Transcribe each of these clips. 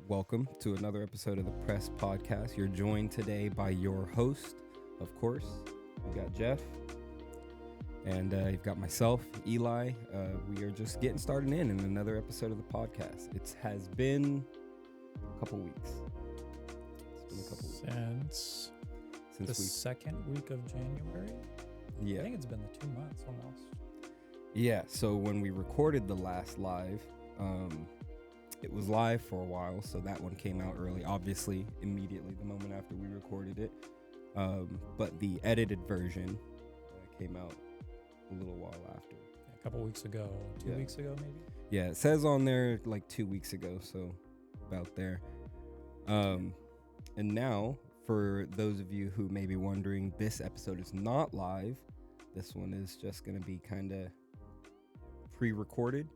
welcome to another episode of the Press Podcast. You're joined today by your host, of course. You've got Jeff, and you've got myself, Eli. We are just getting started in another episode of the podcast. It has been a couple weeks. It's been a couple weeks. Since the second week of January? Yeah. I think it's been the 2 months almost. Yeah, so when we recorded the last live, it was live for a while, so that one came out early, obviously, immediately the moment after we recorded it. But the edited version came out a little while after. A couple weeks ago, 2 weeks ago maybe? Yeah, it says on there like 2 weeks ago, so about there. And now, for those of you who may be wondering, this episode is not live. This one is just going to be kind of pre-recorded.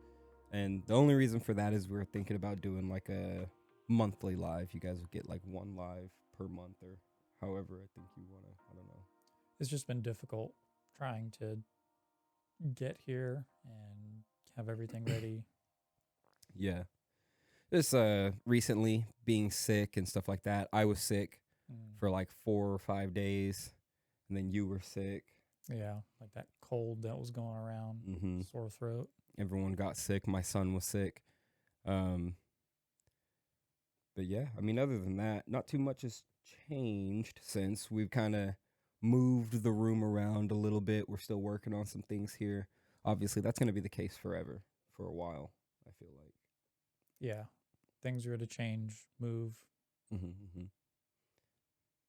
And the only reason for that is we're thinking about doing like a monthly live. You guys will get like one live per month or however I think you want to. I don't know. It's just been difficult trying to get here and have everything ready. Yeah. This recently being sick and stuff like that. I was sick for like 4 or 5 days, and then you were sick. Yeah, like that cold that was going around, sore throat. Everyone got sick. My son was sick. But yeah, I mean, other than that, not too much has changed since we've kind of moved the room around a little bit. We're still working on some things here. Obviously, that's going to be the case forever, for a while, I feel like. Yeah, things are going to change, move.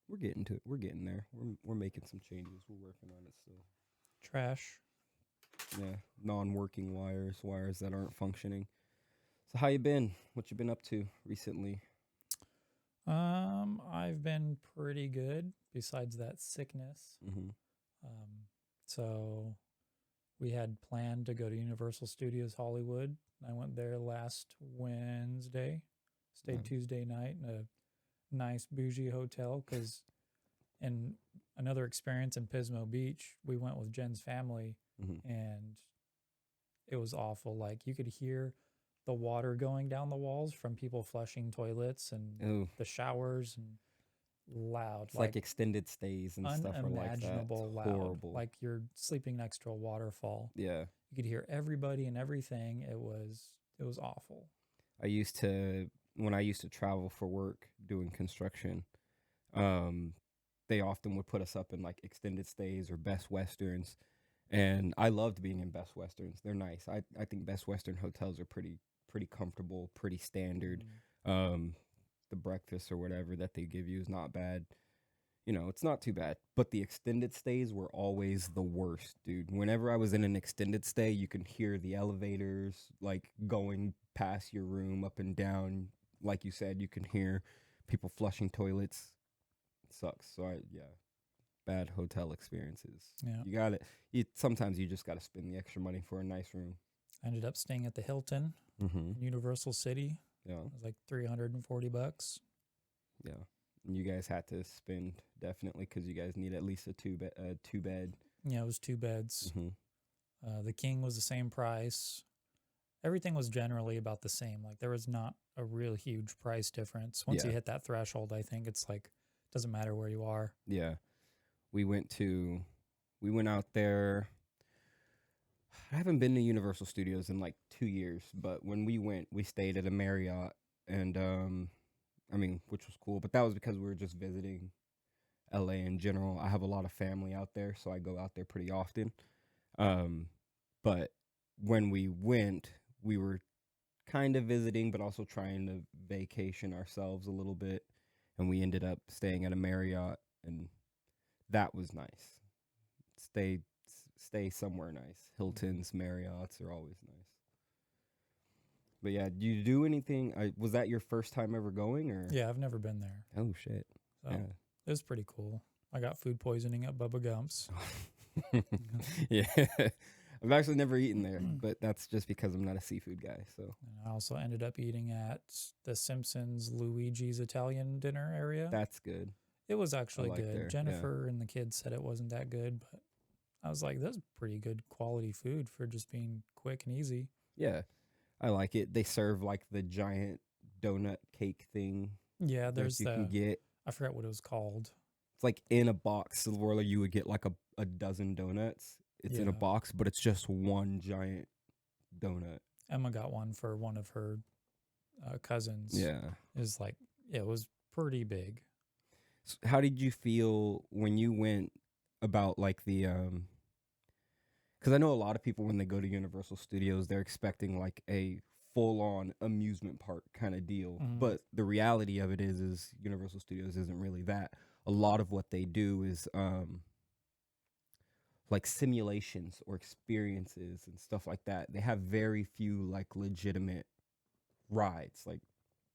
We're getting to it. We're getting there. We're making some changes. We're working on it still. Trash. Yeah, non-working wires that aren't functioning. So how you been? What you been up to recently? I've been pretty good besides that sickness. So we had planned to go to Universal Studios Hollywood. I went there last Wednesday, stayed Tuesday night in a nice bougie hotel because in another experience in Pismo Beach, we went with Jen's family. And it was awful. Like you could hear the water going down the walls from people flushing toilets and the showers and loud. It's like extended stays and stuff are like that. Unimaginable loud. Horrible. Like you're sleeping next to a waterfall. Yeah. You could hear everybody and everything. It was awful. When I used to travel for work doing construction, they often would put us up in like extended stays or Best Westerns. And I loved being in Best Westerns. They're nice. I think Best Western hotels are pretty comfortable, pretty standard. The breakfast or whatever that they give you is not bad. You know, it's not too bad. But the extended stays were always the worst, dude. Whenever I was in an extended stay, you can hear the elevators like going past your room up and down. Like you said, you can hear people flushing toilets. It sucks. So bad hotel experiences. Yeah. You got it. Sometimes you just got to spend the extra money for a nice room. I ended up staying at the Hilton in Universal City. Yeah. It was like $340. Yeah. And you guys had to spend definitely because you guys need at least a two bed. Yeah, it was 2 beds. The king was the same price. Everything was generally about the same. Like there was not a real huge price difference. Once you hit that threshold, I think it's like, doesn't matter where you are. Yeah. We went out there. I haven't been to Universal Studios in like 2 years, but when we went, we stayed at a Marriott, and which was cool. But that was because we were just visiting LA in general. I have a lot of family out there, so I go out there pretty often. But when we went, we were kind of visiting, but also trying to vacation ourselves a little bit, and we ended up staying at a Marriott, and that was nice. Stay somewhere nice. Hiltons, Marriotts are always nice. But yeah, do you do anything? Was that your first time ever going? Or yeah, I've never been there. Oh shit! So it was pretty cool. I got food poisoning at Bubba Gump's. Yeah, I've actually never eaten there, but that's just because I'm not a seafood guy. So and I also ended up eating at the Simpsons Luigi's Italian dinner area. That's good. It was actually good. There. Jennifer and the kids said it wasn't that good, but I was like, that's pretty good quality food for just being quick and easy. Yeah, I like it. They serve like the giant donut cake thing Yeah, that there's you can the, get. I forgot what it was called. It's like in a box where you would get like a dozen donuts. It's in a Yeah. box, but it's just one giant donut. Emma got one for one of her cousins. Yeah. Is like, yeah, it was pretty big. How did you feel when you went about like the because I know a lot of people when they go to Universal Studios, they're expecting like a full-on amusement park kind of deal. Mm. But the reality of it is Universal Studios isn't really that. A lot of what they do is like simulations or experiences and stuff like that. They have very few like legitimate rides, like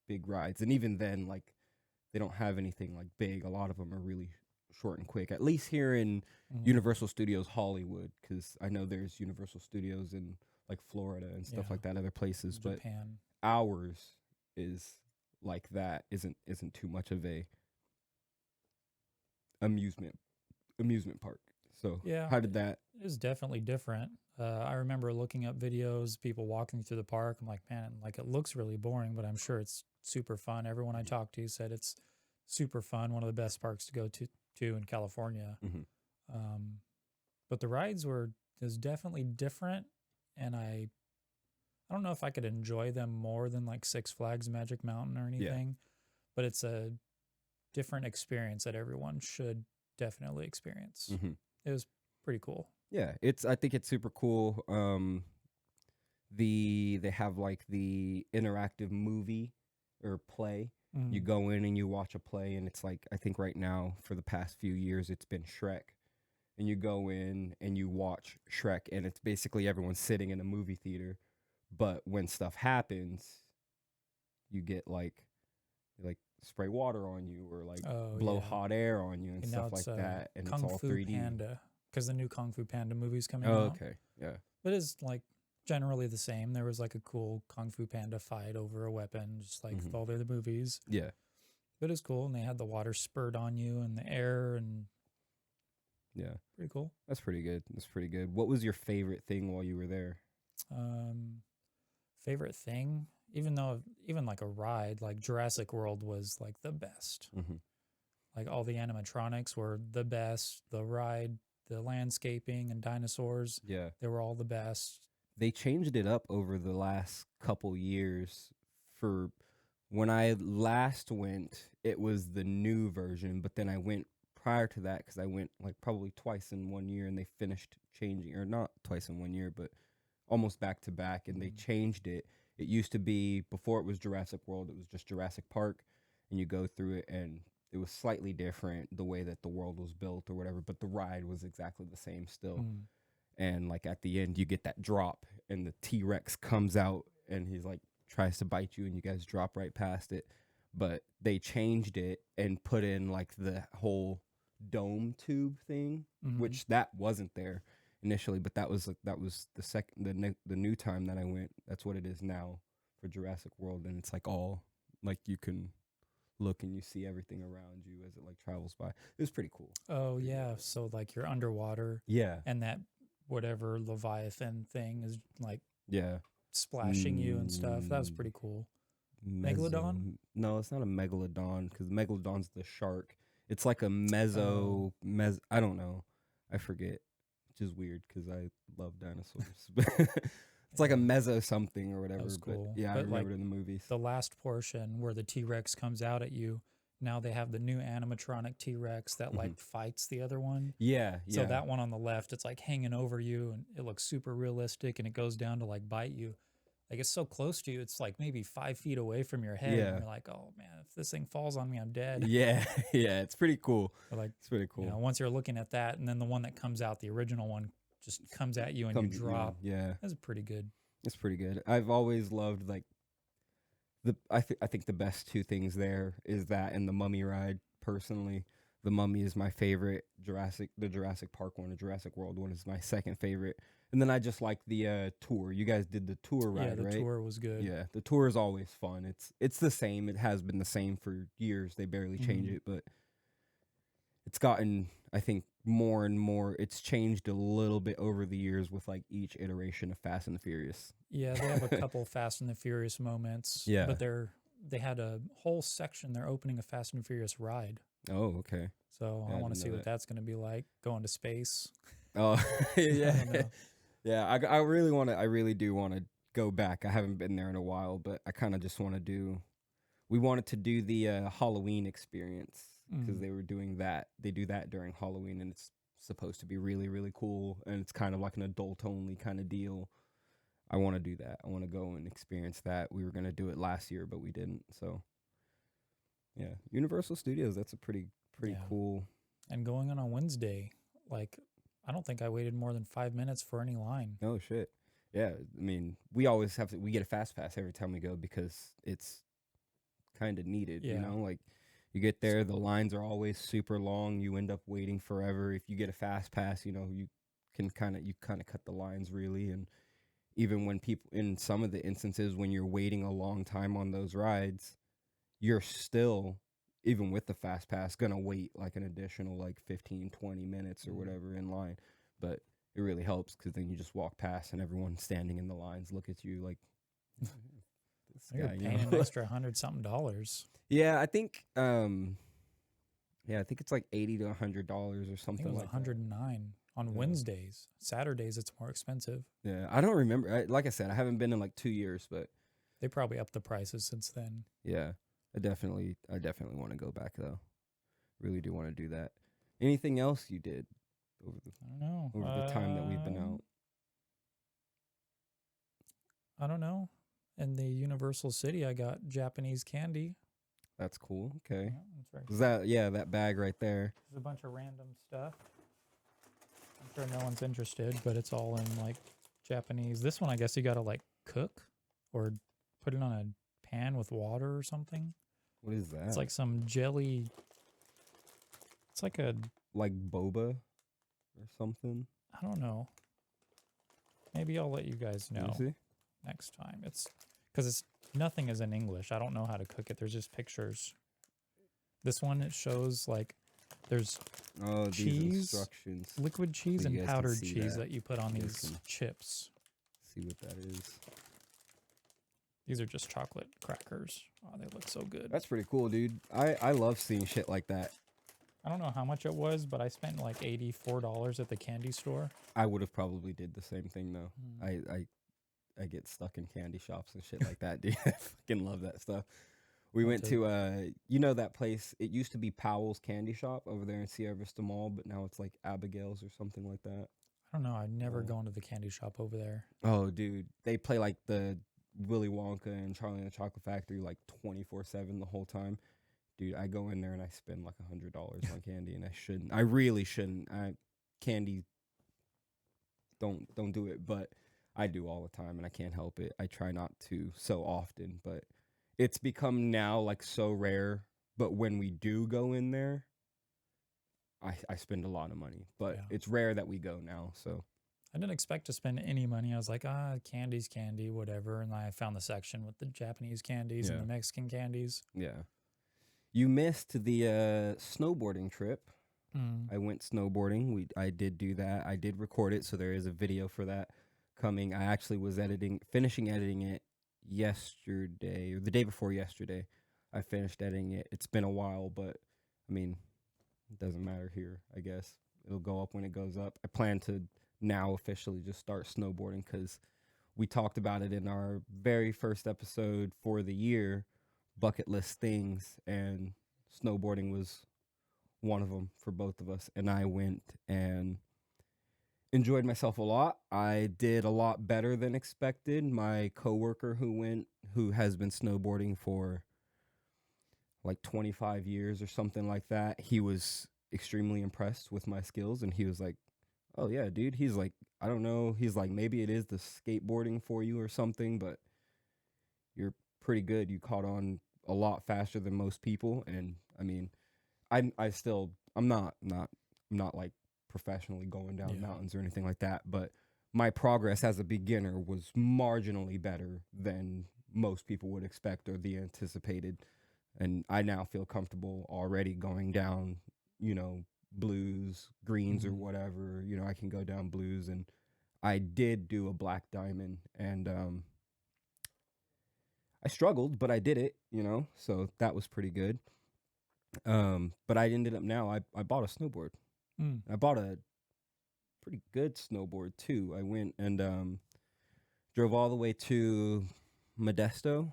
big rides. And even then, like they don't have anything like big. A lot of them are really short and quick. At least here in Universal Studios Hollywood, because I know there's Universal Studios in like Florida and stuff like that, other places. Japan. But ours is like that. Isn't too much of a amusement park. So Yeah, how did that? it is definitely different. I remember looking up videos, people walking through the park. I'm like, man, like it looks really boring, but I'm sure it's super fun. Everyone I talked to said it's super fun. One of the best parks to go to in California. Um, but the rides is definitely different, and I don't know if I could enjoy them more than like Six Flags Magic Mountain or anything. But it's a different experience that everyone should definitely experience. It was pretty cool. Yeah, I think it's super cool. They have like the interactive movie or play. You go in and you watch a play, and it's like I think right now for the past few years it's been Shrek, and you go in and you watch Shrek, and it's basically everyone sitting in a movie theater, but when stuff happens, you get like spray water on you or like blow hot air on you and stuff like that, and Kung it's all Fu 3D. Panda, because the new Kung Fu Panda movie's coming Oh, out. okay, yeah. But it's like generally the same. There was like a cool Kung Fu Panda fight over a weapon, just like all the other movies. Yeah. But it's cool, and they had the water spurt on you and the air, and yeah, pretty cool. That's pretty good. That's pretty good. What was your favorite thing while you were there? Favorite thing, even like a ride, like Jurassic World was like the best. Like all the animatronics were the best. The ride, the landscaping and dinosaurs, they were all the best. They changed it up over the last couple years. For when I last went, it was the new version, but then I went prior to that because I went like probably twice in 1 year, and they finished changing, or not twice in 1 year, but almost back to back, and they changed it. It used to be, before it was Jurassic World, it was just Jurassic Park, and you go through it, and it was slightly different the way that the world was built or whatever, but the ride was exactly the same still. And like at the end, you get that drop, and the T-Rex comes out, and he's like tries to bite you, and you guys drop right past it. But they changed it and put in like the whole dome tube thing, which that wasn't there initially, but that was the new time that I went. That's what it is now for Jurassic World, and it's like all like you can look and you see everything around you as it like travels by. It was pretty cool. Oh yeah, so like you're underwater. Yeah. And that whatever Leviathan thing is like Yeah. splashing you and stuff. That was pretty cool. Megalodon? No, it's not a megalodon, because megalodon's the shark. It's like a I don't know. I forget. Which is weird because I love dinosaurs. It's like a meso something or whatever. That was cool. But yeah, I remember it in the movies. The last portion where the T-Rex comes out at you, now they have the new animatronic T-Rex that like fights the other one. Yeah. So that one on the left, it's like hanging over you, and it looks super realistic, and it goes down to like bite you. Like it's so close to you, it's like maybe 5 feet away from your head. Yeah. And you're like, oh man, if this thing falls on me, I'm dead. Yeah. Yeah. It's pretty cool. But like, it's pretty cool. You know, once you're looking at that, and then the one that comes out, the original one, just comes at you and you drop. Yeah. That's pretty good. It's pretty good. I've always loved like I think the best two things there is that and the Mummy ride. Personally, the Mummy is my favorite. The Jurassic Park one, the Jurassic World one is my second favorite. And then I just like the tour. You guys did the tour ride, right? Yeah, the tour was good. Yeah, the tour is always fun. It's the same. It has been the same for years. They barely change it, but it's gotten, I think, more and more. It's changed a little bit over the years with like each iteration of Fast and the Furious. Yeah, they have a couple Fast and the Furious moments. Yeah. But they're they had a whole section. They're opening a Fast and Furious ride. Oh, okay. So Yeah, I I want to didn't see know what that. that's going to be like going to space. Oh, I yeah. don't know. Yeah, I really want to. I really do want to go back. I haven't been there in a while, but I kind of just want to do. We wanted to do the Halloween experience because Mm, they were doing that. They do that during Halloween, and it's supposed to be really, really cool. And it's kind of like an adult only kind of deal. I want to do that. I want to go and experience that. We were gonna do it last year, but we didn't. So yeah, Universal Studios. That's a pretty yeah. cool. And going on Wednesday, like, I don't think I waited more than 5 minutes for any line. Oh shit. Yeah, I mean, we always have to. We get a fast pass every time we go because it's kind of needed. You Yeah. know, like you get there, the lines are always super long. You end up waiting forever. If you get a fast pass, you know, you kind of cut the lines really. And even when people, in some of the instances when you're waiting a long time on those rides, you're still, even with the fast pass, gonna wait like an additional like 15, 20 minutes or Mm. whatever in line. But it really helps because then you just walk past and everyone standing in the lines look at you like this You're guy, you paying an know. extra $100-something. Yeah, I think yeah, I think it's like $80 to $100 or I think it something was like that. 109 on Yeah. Wednesdays. Saturdays it's more expensive. Yeah, I don't remember. Like I said, I haven't been in like 2 years, but They probably upped the prices since then. yeah, I definitely want to go back though. Really do want to do that. Anything else you did over I don't know. the time that we've been out? I don't know. In the Universal City, I got Japanese candy. That's cool. Yeah, Okay. that's right. Was that that bag right there? There's a bunch of random stuff. I'm sure no one's interested, but it's all in like Japanese. This one, I guess you gotta like cook or put it on a pan with water or something. What is that? It's like some jelly. It's like a, like boba or something. I don't know. Maybe I'll let you guys Let me know see. next time. It's because it's nothing is in English. I don't know how to cook it. There's just pictures. This one, it shows like there's Oh, these cheese, instructions. liquid cheese, So you and guys can powdered see cheese that. that you put on You guys these can- chips. See what that is. These are just chocolate crackers. Oh, they look so good. That's pretty cool, dude. I love seeing shit like that. I don't know how much it was, but I spent like $84 at the candy store. I would have probably did the same thing though. Mm. I get stuck in candy shops and shit like that, dude. I fucking love that stuff. We Went went to you know that place, it used to be Powell's Candy Shop over there in Sierra Vista Mall, but now it's like Abigail's or something like that. I don't know. I'd never Oh. gone to the candy shop over there. Oh, dude. They play like the Willy Wonka and Charlie and the Chocolate Factory like 24/7 the whole time. Dude, I go in there and I spend like $100 on candy and I shouldn't. I really shouldn't. Candy don't do it, but I do all the time and I can't help it. I try not to so often, but it's become now like so rare. But when we do go in there, I spend a lot of money. But Yeah. it's rare that we go now. So I didn't expect to spend any money. I was like, candy's candy, whatever. And I found the section with the Japanese candies and Yeah. the Mexican candies. yeah. You missed the snowboarding trip. Mm. I went snowboarding. I did do that. I did record it, so there is a video for that coming. I actually was finishing editing it yesterday or the day before yesterday. I finished editing it. It's been a while, but I mean, it doesn't matter here, I guess. It'll go up when it goes up. I plan to now officially just start snowboarding because we talked about it in our very first episode for the year, bucket list things, and snowboarding was one of them for both of us. And I went and enjoyed myself a lot. I did a lot better than expected. My coworker who has been snowboarding for like 25 years or something like that, he was extremely impressed with my skills and he was like, "Oh yeah, dude." He's like, "I don't know." He's like, "Maybe it is the skateboarding for you or something, but you're pretty good. You caught on a lot faster than most people." And I mean, I'm not like professionally going down Yeah. mountains or anything like that, but my progress as a beginner was marginally better than most people would expect or the anticipated. And I now feel comfortable already going down, blues, greens or Mhm. whatever. I can go down blues, and I did do a black diamond, and I struggled, but I did it, so that was pretty good. But I ended up now, I bought a snowboard. I bought a pretty good snowboard too. I went and drove all the way to Modesto.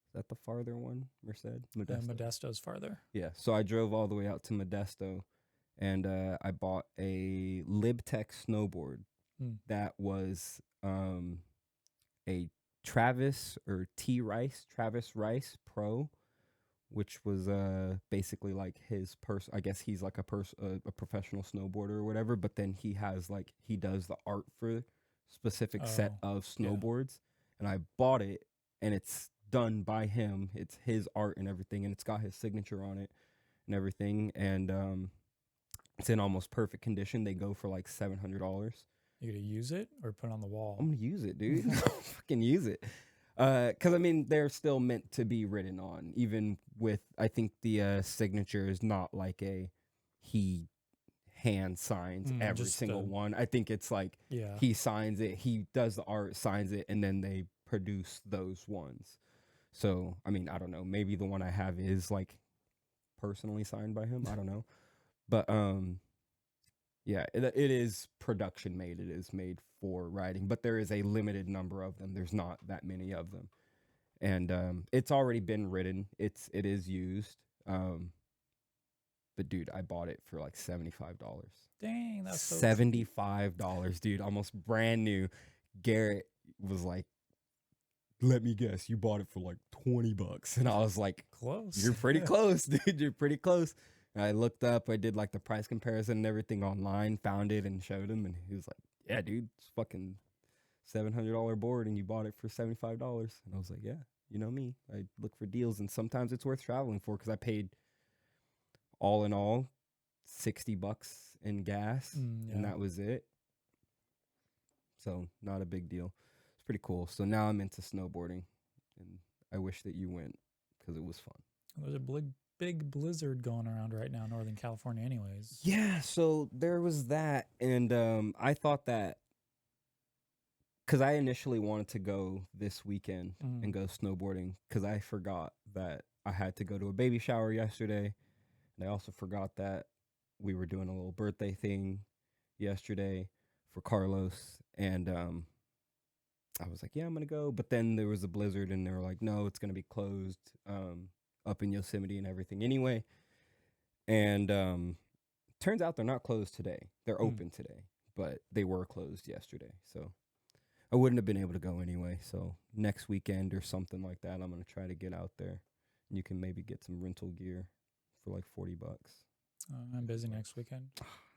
Is that the farther one, Merced? Modesto's farther. Yeah, so I drove all the way out to Modesto, and I bought a LibTech snowboard that was a Travis Rice Pro, which was basically like his I guess he's like a professional snowboarder or whatever, but then he does the art for specific set of snowboards. And I bought it, and it's done by him. It's his art and everything, and it's got his signature on it and everything, and it's in almost perfect condition. They go for like $700. You gonna use it or put it on the wall? I'm gonna use it, dude. Fucking use it. Because I mean, they're still meant to be written on, even with, I think the signature is not like he hand signs every single one. I think it's like he signs it, he does the art, signs it, and then they produce those ones. So I mean, I don't know, maybe the one I have is like personally signed by him. I don't know, but yeah, it is production made. It is made for riding, but there is a limited number of them. There's not that many of them, and it's already been ridden. It is used. But dude, I bought it for like $75. Dang, that's so $75, dude, almost brand new. Garrett was like, "Let me guess, you bought it for like $20," and I was like, "Close. You're pretty close, dude. You're pretty close." I looked up, I did like the price comparison and everything online, found it and showed him, and he was like, "Yeah, dude, it's fucking $700 board and you bought it for $75. And I was like, yeah, you know me. I look for deals, and sometimes it's worth traveling for, because I paid all in all $60 in gas, and that was it. So not a big deal. It's pretty cool. So now I'm into snowboarding, and I wish that you went, because it was fun. There's a big blizzard going around right now in Northern California anyways. Yeah, so there was that, and I thought that, because I initially wanted to go this weekend and go snowboarding, because I forgot that I had to go to a baby shower yesterday, and I also forgot that we were doing a little birthday thing yesterday for Carlos, and I was like, yeah, I'm going to go, but then there was a blizzard, and they were like, no, it's going to be closed up in Yosemite and everything anyway, and turns out they're not closed today. They're open today, but they were closed yesterday, so I wouldn't have been able to go anyway. So next weekend or something like that, I'm going to try to get out there, and you can maybe get some rental gear for like $40. I'm busy next weekend.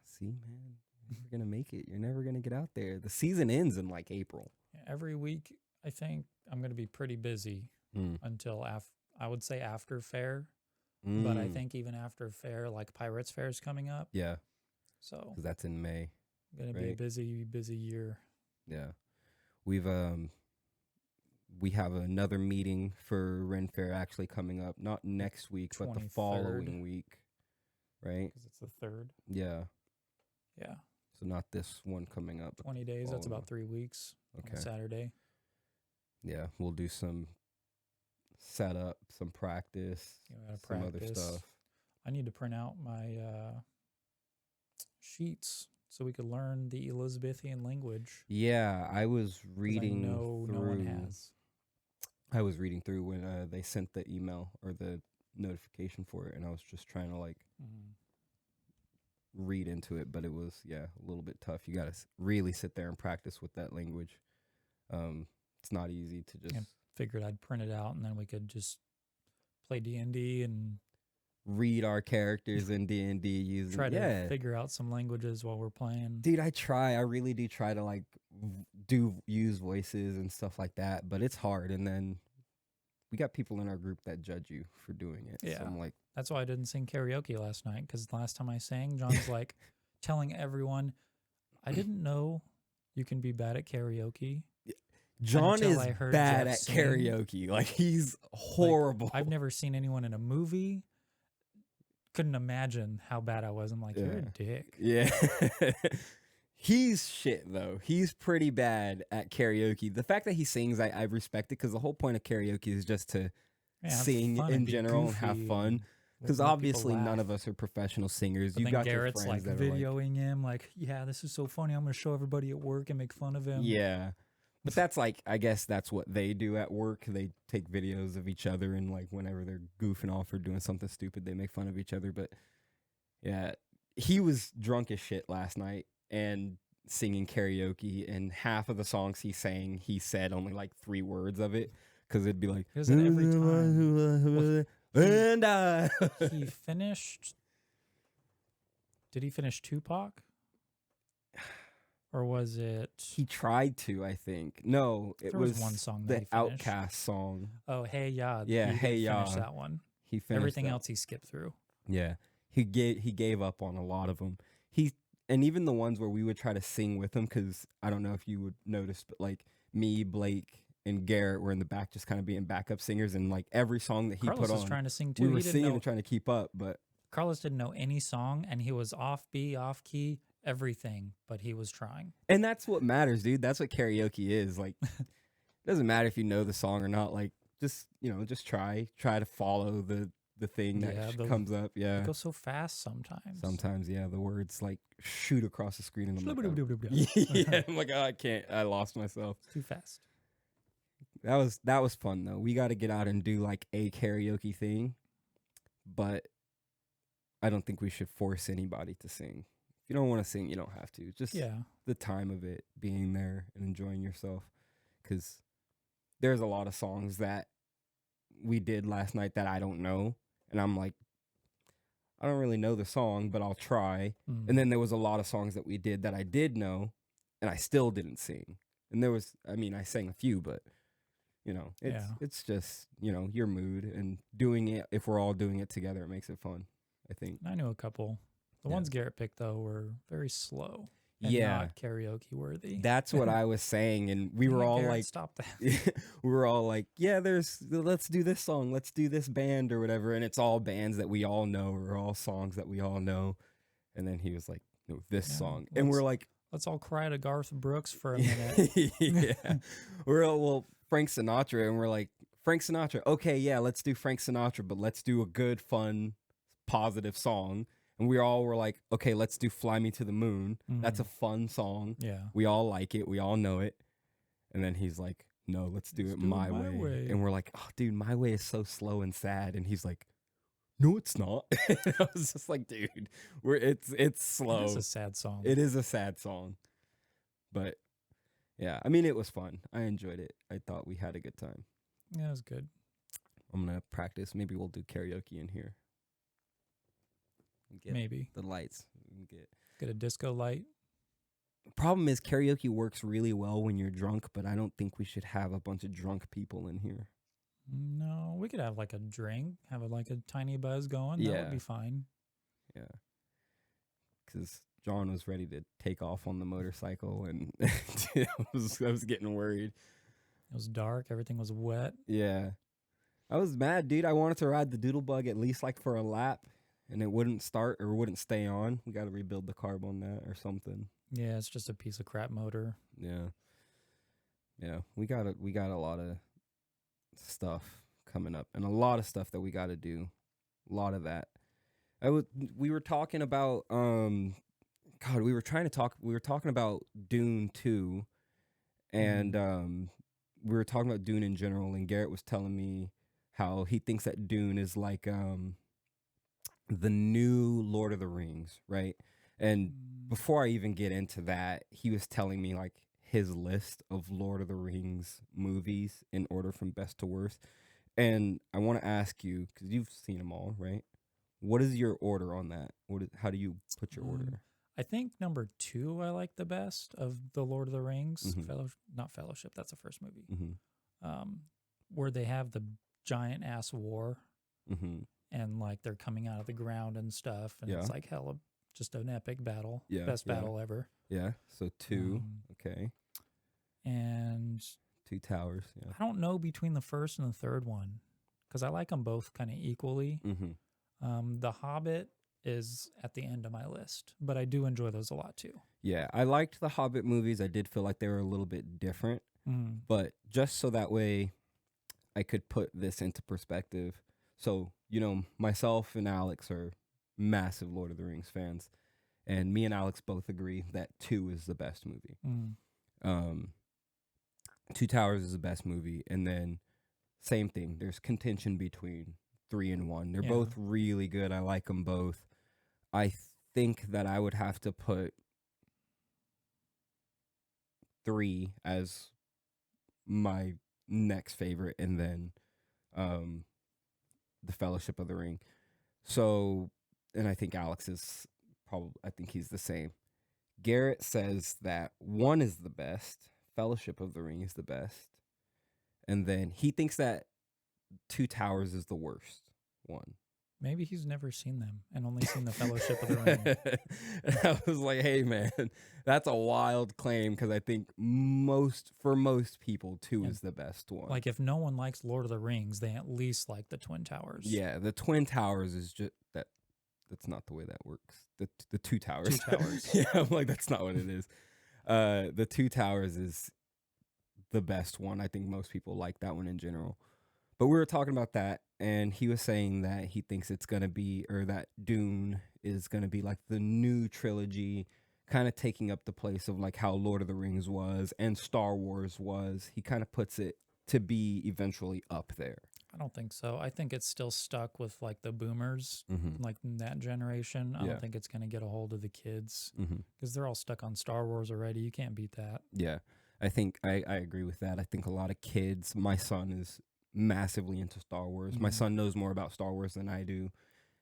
See, man, you're never going to make it. You're never going to get out there. The season ends in like April. Every week, I think I'm going to be pretty busy until I would say after fair. But I think even after fair, like Pirates Fair is coming up. Yeah. So 'cause that's in May. Going to be a busy year. Yeah. We have another meeting for Ren Fair actually coming up, not next week, 23rd. But the following week, right? Because it's the 3rd. Yeah. Yeah. So not this one coming up. 20 days. That's about 3 weeks. Okay. On Saturday. Yeah, we'll do some setup, some practice, some other stuff. I need to print out my sheets so we could learn the Elizabethan language. Yeah, I was reading through. No one has. I was reading through when they sent the email or the notification for it, and I was just trying to like read into it, but it was a little bit tough. You got to really sit there and practice with that language. It's not easy to just. I figured I'd print it out, and then we could just play D&D and read our characters in D&D using try to figure out some languages while we're playing. Dude, I really do try to like use voices and stuff like that, but it's hard. And then we got people in our group that judge you for doing it. Yeah, so I'm like, that's why I didn't sing karaoke last night, because the last time I sang, John's like telling everyone, I didn't know you can be bad at karaoke. John is bad at karaoke. Like, he's horrible. Like, I've never seen anyone in a movie. Couldn't imagine how bad I was. I'm like, you're a dick. Yeah. He's shit though. He's pretty bad at karaoke. The fact that he sings, I respect it, because the whole point of karaoke is just to Yeah, have sing fun in and be general and have goofy fun. and Because make people obviously none laugh. of us are professional singers. But You then got your Garrett's friends like that are like, videoing him, like, yeah, this is so funny. I'm gonna show everybody at work and make fun of him. yeah. But that's like, I guess that's what they do at work. They take videos of each other, and like whenever they're goofing off or doing something stupid, they make fun of each other. But yeah, he was drunk as shit last night and singing karaoke, and half of the songs he sang, he said only like 3 words of it, because it'd be like, He does it every time. and I. He finished. Did he finish Tupac? Or was it? He tried to, I think. No, it There was one song that the he finished. Outkast song. Oh, Hey Ya. Yeah, he Hey did Ya. finish that one. He finished Everything that. else he skipped through. Yeah, he gave up on a lot of them. And even the ones where we would try to sing with him, because I don't know if you would notice, but like me, Blake, and Garrett were in the back, just kind of being backup singers, and like every song that he Carlos put was on, trying to sing too. we He were didn't singing know. and trying to keep up. But Carlos didn't know any song, and he was off B, off key, everything, but he was trying. and that's what matters, dude. That's what karaoke is. Like, it doesn't matter if you know the song or not. Like, just just try to follow the thing that Yeah, comes up. Yeah. It goes so fast sometimes. Sometimes, yeah, the words like shoot across the screen, and I'm like, It's yeah, I'm like, oh, I can't. I lost myself. too fast. That was fun though. We got to get out and do like a karaoke thing, but I don't think we should force anybody to sing. If you don't want to sing, you don't have to. Just Yeah. the time of it, being there and enjoying yourself, because there's a lot of songs that we did last night that I don't know, and I'm like, I don't really know the song, but I'll try. Mm. And then there was a lot of songs that we did that I did know, and I still didn't sing. And there was, I mean, I sang a few, but it's just, your mood, and doing it. If we're all doing it together, it makes it fun, I think. I knew a couple. The Yeah. ones Garrett picked, though, were very slow and Yeah. not karaoke worthy. That's what I was saying, and we were all Garrett, like, stop that. we were all like, yeah, let's do this song, let's do this band or whatever, and it's all bands that we all know, or all songs that we all know. And then he was like, no, this Yeah, song, and we're like, let's all cry to Garth Brooks for a minute. yeah, we're all, well, Frank Sinatra, and we're like, Frank Sinatra, okay, yeah, let's do Frank Sinatra, but let's do a good, fun, positive song. And we all were like, okay, let's do Fly Me to the Moon. That's a fun song. Yeah. We all like it. We all know it. And then he's like, no, let's do it my way. And we're like, oh, dude, My Way is so slow and sad. And he's like, no, it's not. I was just like, dude, it's slow. It's a sad song. It is a sad song. But yeah, I mean, it was fun. I enjoyed it. I thought we had a good time. Yeah, it was good. I'm going to practice. Maybe we'll do karaoke in here. Get Maybe. the lights. Get a disco light. Problem is, karaoke works really well when you're drunk, but I don't think we should have a bunch of drunk people in here. No, we could have like a drink, have like a tiny buzz going. That would be fine. Yeah. Because John was ready to take off on the motorcycle, and I was getting worried. It was dark. Everything was wet. Yeah. I was mad, dude. I wanted to ride the doodle bug at least like for a lap, and it wouldn't start or wouldn't stay on. We got to rebuild the carb on that or something. Yeah, it's just a piece of crap motor. Yeah. Yeah, we got a lot of stuff coming up, and a lot of stuff that we got to do. A lot of that. We were talking about we were talking about Dune 2, and we were talking about Dune in general, and Garrett was telling me how he thinks that Dune is like the new Lord of the Rings, right? And before I even get into that, he was telling me like his list of Lord of the Rings movies in order from best to worst. And I want to ask you, because you've seen them all, right? What is your order on that? How do you put your order? I think number 2 I like the best of the Lord of the Rings. Not Fellowship, that's the first movie. Where they have the giant ass war, and like they're coming out of the ground and stuff, and it's like hella just an epic battle. Best battle ever. Yeah. So 2, okay. And 2 towers. Yeah. I don't know between the first and the third one, because I like them both kind of equally. The Hobbit is at the end of my list, but I do enjoy those a lot too. Yeah, I liked the Hobbit movies. I did feel like they were a little bit different, Mm. but just so that way I could put this into perspective. So, myself and Alex are massive Lord of the Rings fans, and me and Alex both agree that 2 is the best movie. Mm. Um, Two Towers is the best movie, and then same thing. There's contention between 3 and 1. They're Yeah. both really good. I like them both. I think that I would have to put 3 as my next favorite, and then the Fellowship of the Ring. So, and I think Alex is I think he's the same. Garrett says that 1 is the best, Fellowship of the Ring is the best, and then he thinks that Two Towers is the worst one. Maybe he's never seen them and only seen the Fellowship of the Ring. I was like, hey man, that's a wild claim, because I think for most people 2 is the best one. Like, if no one likes Lord of the Rings, they at least like the Twin Towers. Yeah, the Twin Towers is just that's not the way that works. The Two Towers. Two Towers. Yeah, I'm like, that's not what it is. The Two Towers is the best one. I think most people like that one in general. But we were talking about that, and he was saying that he thinks it's going to be, or that Dune is going to be like the new trilogy, kind of taking up the place of like how Lord of the Rings was and Star Wars was. He kind of puts it to be eventually up there. I don't think so. I think it's still stuck with like the boomers, like in that generation. I don't think it's going to get a hold of the kids because they're all stuck on Star Wars already. You can't beat that. Yeah, I think I agree with that. I think a lot of kids, my son is massively into Star Wars. My son knows more about Star Wars than I do,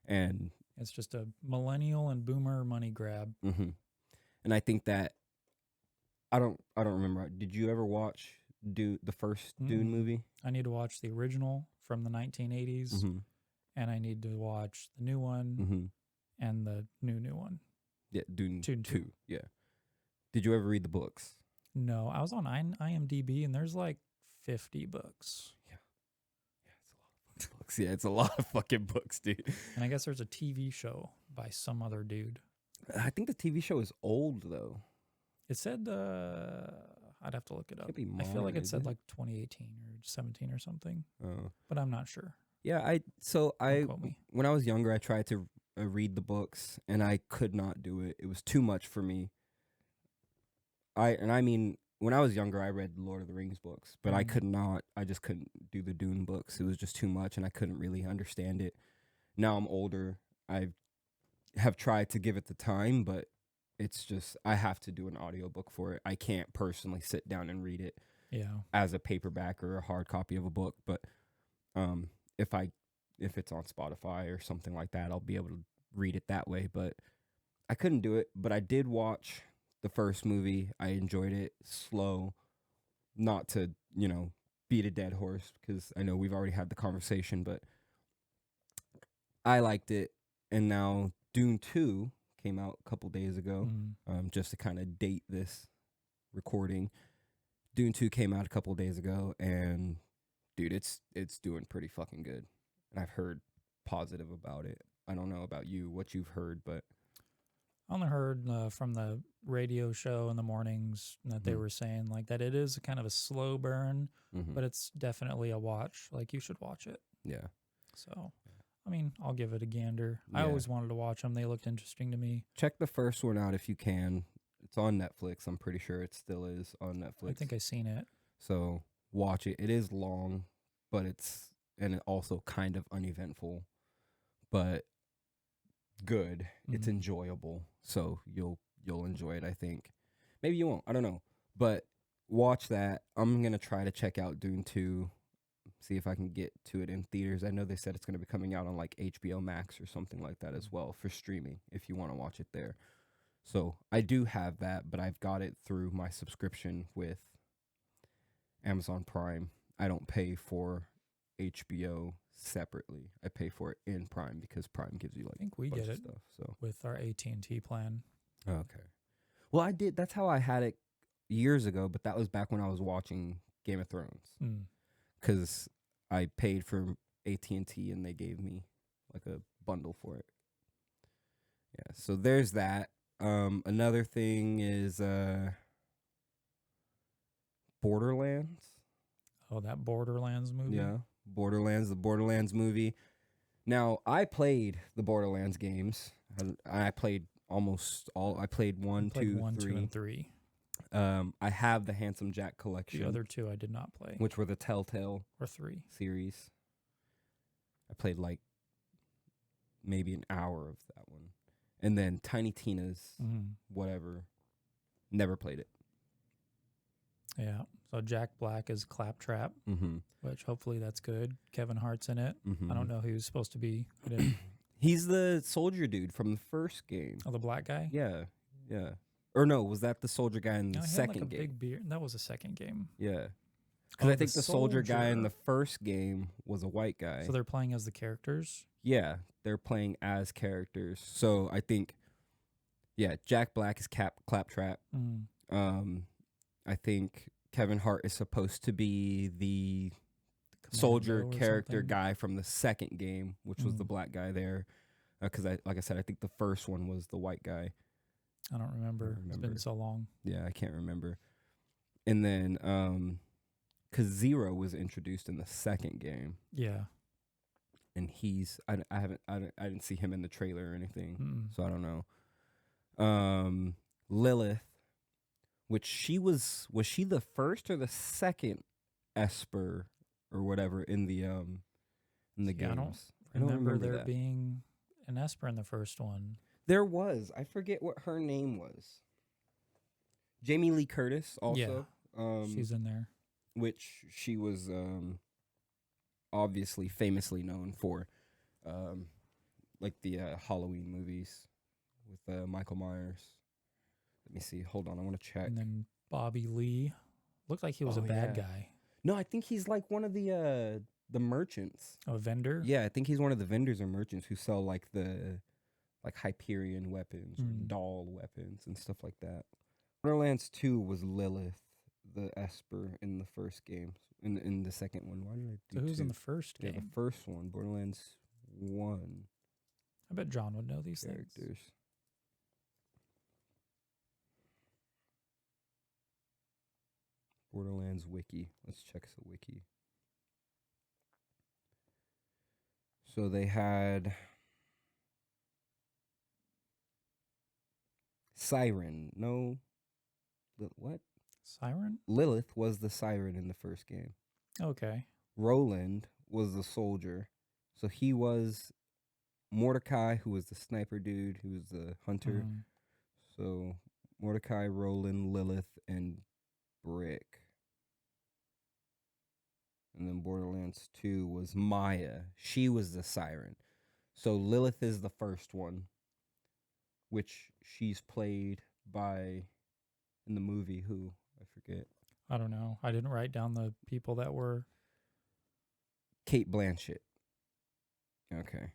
and it's just a millennial and boomer money grab. And I think that I don't remember. Did you ever watch the first Dune movie? I need to watch the original from the 1980s, and I need to watch the new one and the new one. Yeah, Dune 2. Yeah. Did you ever read the books? No, I was on IMDb, and there's like 50 books. Books. Yeah, it's a lot of fucking books, dude. And I guess there's a TV show by some other dude. I think the TV show is old though. It said I'd have to look it up. Modern, I feel like it said like 2018 or 17 or something. But I'm not sure. Yeah, when I was younger, I tried to read the books, and I could not do it. It was too much for me. I mean, when I was younger, I read Lord of the Rings books, but I just couldn't do the Dune books. It was just too much, and I couldn't really understand it. Now I'm older. I have tried to give it the time, but it's just, I have to do an audiobook for it. I can't personally sit down and read it as a paperback or a hard copy of a book, but if it's on Spotify or something like that, I'll be able to read it that way, but I couldn't do it. But I did watch the first movie. I enjoyed it. Slow, not to beat a dead horse, because I know we've already had the conversation, but I liked it. And now Dune 2 came out a couple days ago. Just to kind of date this recording, Dune 2 came out a couple days ago, and dude, it's doing pretty fucking good, and I've heard positive about it. I don't know about you, what you've heard, but I only heard from the radio show in the mornings that they were saying like that it is kind of a slow burn, but it's definitely a watch. Like, you should watch it. Yeah. So, I mean, I'll give it a gander. I always wanted to watch them. They looked interesting to me. Check the first one out if you can. It's on Netflix. I'm pretty sure it still is on Netflix. I think I've seen it. So watch it. It is long, but it's also kind of uneventful, but good. It's enjoyable. So you'll enjoy it, I think. Maybe you won't. I don't know. But watch that. I'm going to try to check out Dune 2, see if I can get to it in theaters. I know they said it's going to be coming out on like HBO Max or something like that as well for streaming if you want to watch it there. So I do have that, but I've got it through my subscription with Amazon Prime. I don't pay for HBO separately. I pay for it in Prime because Prime gives you like I think we get it stuff. So with our AT&T plan. Okay. Well, I did. That's how I had it years ago, but that was back when I was watching Game of Thrones. Because I paid for AT&T and they gave me like a bundle for it. Yeah, so there's that. Another thing is Borderlands. Oh, that Borderlands movie. Yeah, Borderlands, the Borderlands movie. Now, I played the Borderlands games. I played almost all. I played I one, played two, 1, 2, three. and 3. I have the Handsome Jack The collection, other 2 I did not play. which were the Telltale Or 3. series. I played like maybe an hour of that one, and then Tiny Tina's whatever. Never played it. Yeah. So Jack Black is Claptrap, which hopefully that's good. Kevin Hart's in it. I don't know who he's supposed to be. He's the soldier dude from the first game. Oh, the black guy? Yeah, yeah. Or no, was that the soldier guy in the No, he second had like a game? big beard. That was the second game. Yeah. Because I think the soldier guy in soldier. the first game was a white guy. So they're playing as the characters? Yeah, they're playing as characters. So I think, yeah, Jack Black is Claptrap. I think Kevin Hart is supposed to be the soldier character guy from the second game, which was the black guy there. Because like I said, I think the first one was the white guy. I don't remember. It's been so long. Yeah, I can't remember. And then, because Zero was introduced in the second game. Yeah. And I didn't see him in the trailer or anything, so I don't know. Lilith, which she the first or the second Esper or whatever in the games? I don't remember there being an Esper in the first one. There was. I forget what her name was. Jamie Lee Curtis also. Yeah, she's in there. Which she was obviously famously known for, like the Halloween movies with Michael Myers. Let me see. Hold on. I want to check. And then Bobby Lee. Looked like he was a bad guy. No, I think he's like one of the merchants. A vendor? Yeah, I think he's one of the vendors or merchants who sell like the Hyperion weapons, or doll weapons, and stuff like that. Borderlands 2 was Lilith, the Esper in the first game. In the second one, why did I do So who's 2? in the first game? Yeah, the first one, Borderlands 1. I bet John would know these characters. things. Borderlands wiki. Let's check the wiki. So they had Siren. No. What? Siren? Lilith was the siren in the first game. Okay. Roland was the soldier. So he was Mordecai, who was the sniper dude, who was the hunter. So Mordecai, Roland, Lilith, and Brick. And then Borderlands 2 was Maya. She was the siren. So Lilith is the first one, which she's played by, in the movie, who? I forget. I don't know. I didn't write down the people that were. Kate Blanchett. Okay.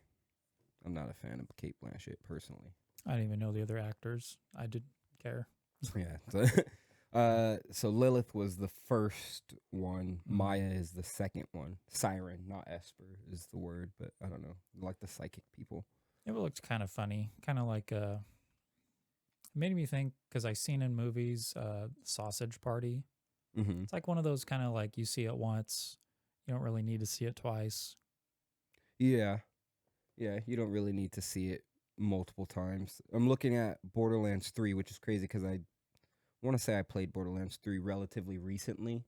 I'm not a fan of Kate Blanchett, personally. I didn't even know the other actors. I didn't care. Yeah. So Lilith was the first one. Maya is the second one. Siren, not Esper, is the word, but I don't know. Like the psychic people. It looked kind of funny. Kind of like it made me think, because I seen in movies Sausage Party. It's like one of those kind of like you see it once, you don't really need to see it twice. Yeah. Yeah, you don't really need to see it multiple times. I'm looking at Borderlands 3, which is crazy because I want to say I played Borderlands 3 relatively recently,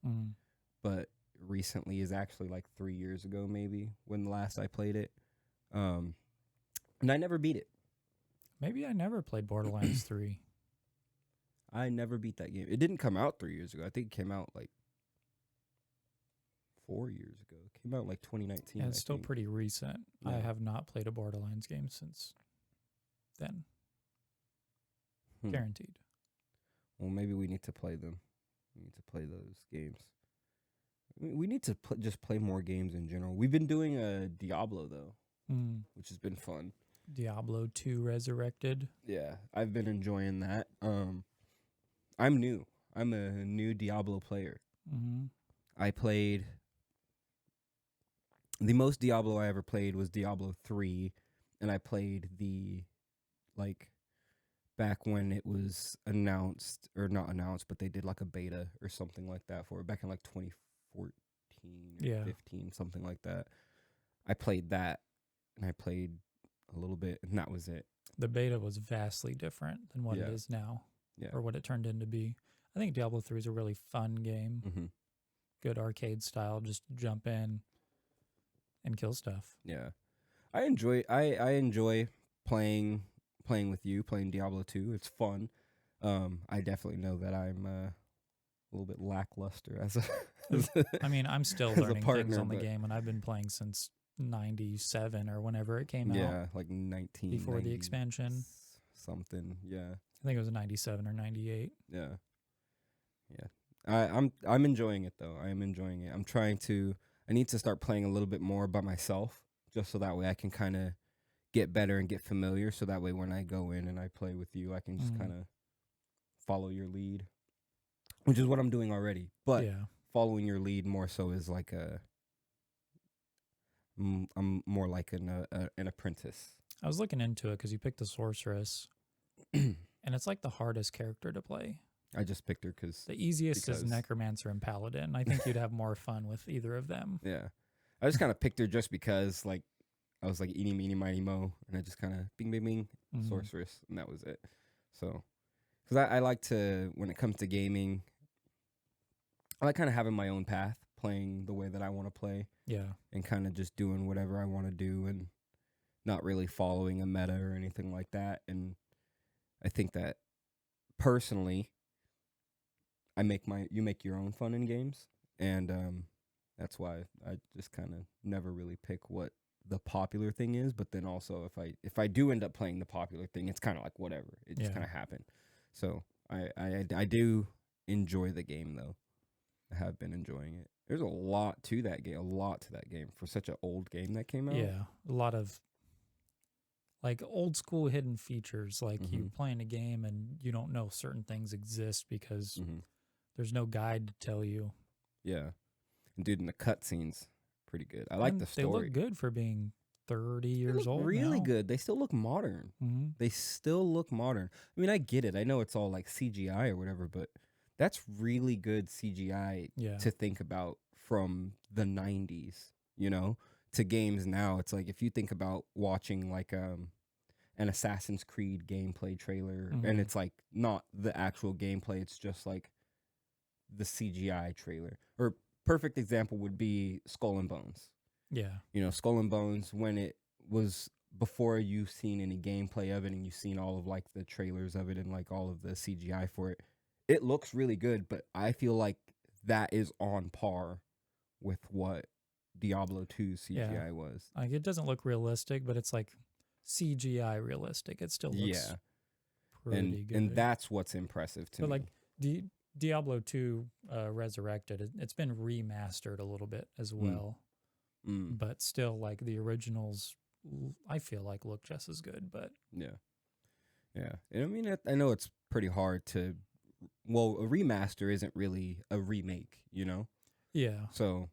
but recently is actually like 3 years ago maybe when last I played it. And I never beat it. Maybe I never played Borderlands 3. I never beat that game. It didn't come out 3 years ago. I think it came out like 4 years ago. It came out like 2019. Yeah, it's still pretty recent. Yeah. I have not played a Borderlands game since then. Guaranteed. Well, maybe we need to play them. We need to play those games. We need to just play more games in general. We've been doing a Diablo, though, which has been fun. Diablo 2 Resurrected. Yeah, I've been enjoying that. I'm new. I'm a new Diablo player. I played... The most Diablo I ever played was Diablo 3, and I played the like back when it was announced, or not announced, but they did like a beta or something like that for it back in like 2014 or 15, something like that. I played that, and I played a little bit, and that was it. The beta was vastly different than what it is now, or what it turned into be. I think Diablo 3 is a really fun game. Mm-hmm. Good arcade style, just jump in and kill stuff. Yeah. I enjoy playing with you, playing Diablo 2. It's fun. I definitely know that I'm a little bit lackluster as a I mean, I'm still learning things on the game, and I've been playing since 97 or whenever it came out. Yeah, like 19 before the expansion. Something. Yeah. I think it was 97 or 98. Yeah. Yeah. I'm enjoying it though. I am enjoying it. I need to start playing a little bit more by myself, just so that way I can kind of get better and get familiar, so that way when I go in and I play with you, I can just kind of follow your lead, which is what I'm doing already. But following your lead more so is like I'm more like an apprentice. I was looking into it because you picked the sorceress, and it's like the hardest character to play. I just picked her because the easiest is necromancer and paladin. I think you'd have more fun with either of them. Yeah, I just kind of picked her just because, like, I was like eeny meeny miny mo, and I just kind of bing bing bing sorceress, and that was it. So, because I like to, when it comes to gaming, I like kind of having my own path, playing the way that I want to play. Yeah, and kind of just doing whatever I want to do, and not really following a meta or anything like that. And I think that personally, you make your own fun in games, and that's why I just kind of never really pick what the popular thing is. But then also, if I do end up playing the popular thing, it's kind of like whatever. It just kind of happened. So I do enjoy the game though. I have been enjoying it. There's a lot to that game, for such an old game that came out. Yeah, a lot of like old school hidden features, like you playing a game and you don't know certain things exist because there's no guide to tell you. Yeah. And dude, and the cutscenes, pretty good. I like the story. They look good for being 30 years old. Really good. They still look modern. They still look modern. I mean, I get it. I know it's all like CGI or whatever, but that's really good CGI to think about from the 90s, to games now. It's like, if you think about watching like an Assassin's Creed gameplay trailer, and it's like not the actual gameplay, it's just like the CGI trailer. Or perfect example would be Skull and Bones. Yeah. Skull and Bones, when it was before you've seen any gameplay of it and you've seen all of like the trailers of it and like all of the CGI for it, it looks really good, but I feel like that is on par with what Diablo 2 CGI was. Like, it doesn't look realistic, but it's like CGI realistic. It still looks pretty good. And that's what's impressive to me. But like Diablo 2 Resurrected, it's been remastered a little bit as well. But still, like, the originals, I feel like look just as good. But yeah. And I mean, I know it's pretty hard to. Well, a remaster isn't really a remake, Yeah. So,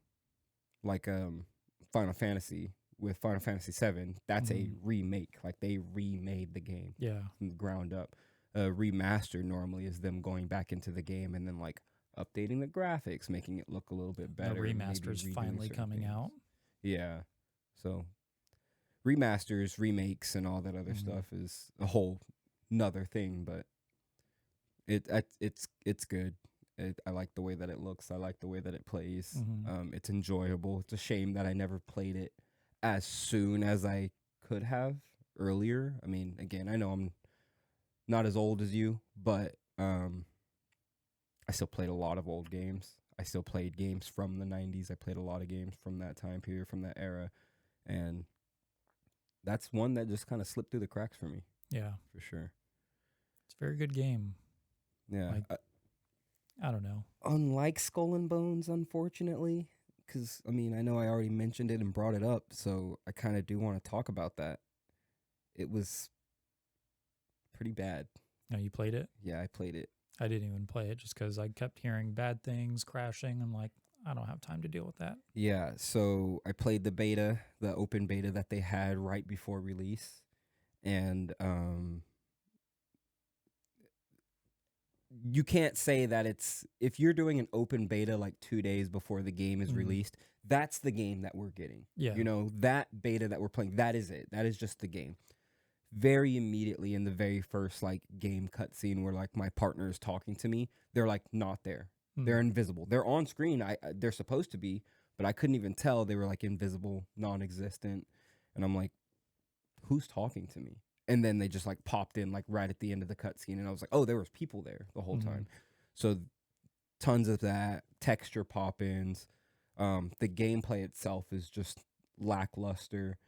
like Final Fantasy, with Final Fantasy 7, that's a remake. Like, they remade the game from the ground up. A remaster normally is them going back into the game and then like updating the graphics, making it look a little bit better. The remaster's finally coming out. Yeah. So remasters, remakes, and all that other stuff is a whole nother thing, but it's good. I like the way that it looks. I like the way that it plays. It's enjoyable. It's a shame that I never played it as soon as I could have earlier. I mean, again, I know I'm not as old as you, but I still played a lot of old games. I still played games from the 90s. I played a lot of games from that time period, from that era. And that's one that just kind of slipped through the cracks for me. Yeah. For sure. It's a very good game. Yeah. Like, I don't know. Unlike Skull and Bones, unfortunately, because, I mean, I know I already mentioned it and brought it up, so I kind of do want to talk about that. It was pretty bad. Oh, you played it? Yeah, I played it. I didn't even play it just because I kept hearing bad things, crashing. I'm like, I don't have time to deal with that. Yeah, so I played the beta, the open beta that they had right before release, and you can't say that it's, if you're doing an open beta like 2 days before the game is released, that's the game that we're getting. Yeah. You know, that beta that we're playing, that is it. That is just the game. Very immediately in the very first like game cutscene where like my partner is talking to me, they're like not there. They're invisible. They're on screen. They're supposed to be, but I couldn't even tell. They were like invisible, non-existent. And I'm like, who's talking to me? And then they just like popped in like right at the end of the cutscene, and I was like, oh, there was people there the whole time. So tons of that, texture pop-ins. The gameplay itself is just lackluster.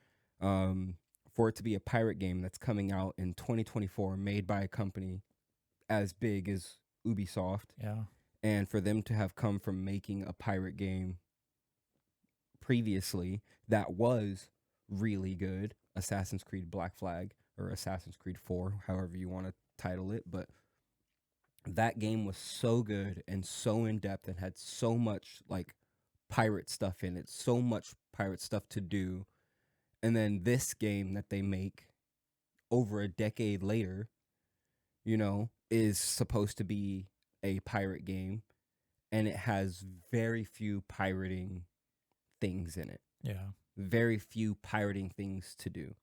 For it to be a pirate game that's coming out in 2024, made by a company as big as Ubisoft, Yeah. and for them to have come from making a pirate game previously that was really good, Assassin's Creed Black Flag or Assassin's Creed 4, however you want to title it, but that game was so good and so in depth and had so much like pirate stuff in it, so much pirate stuff to do. And then this game that they make over a decade later, you know, is supposed to be a pirate game, and it has very few pirating things in it. Yeah. Very few pirating things to do.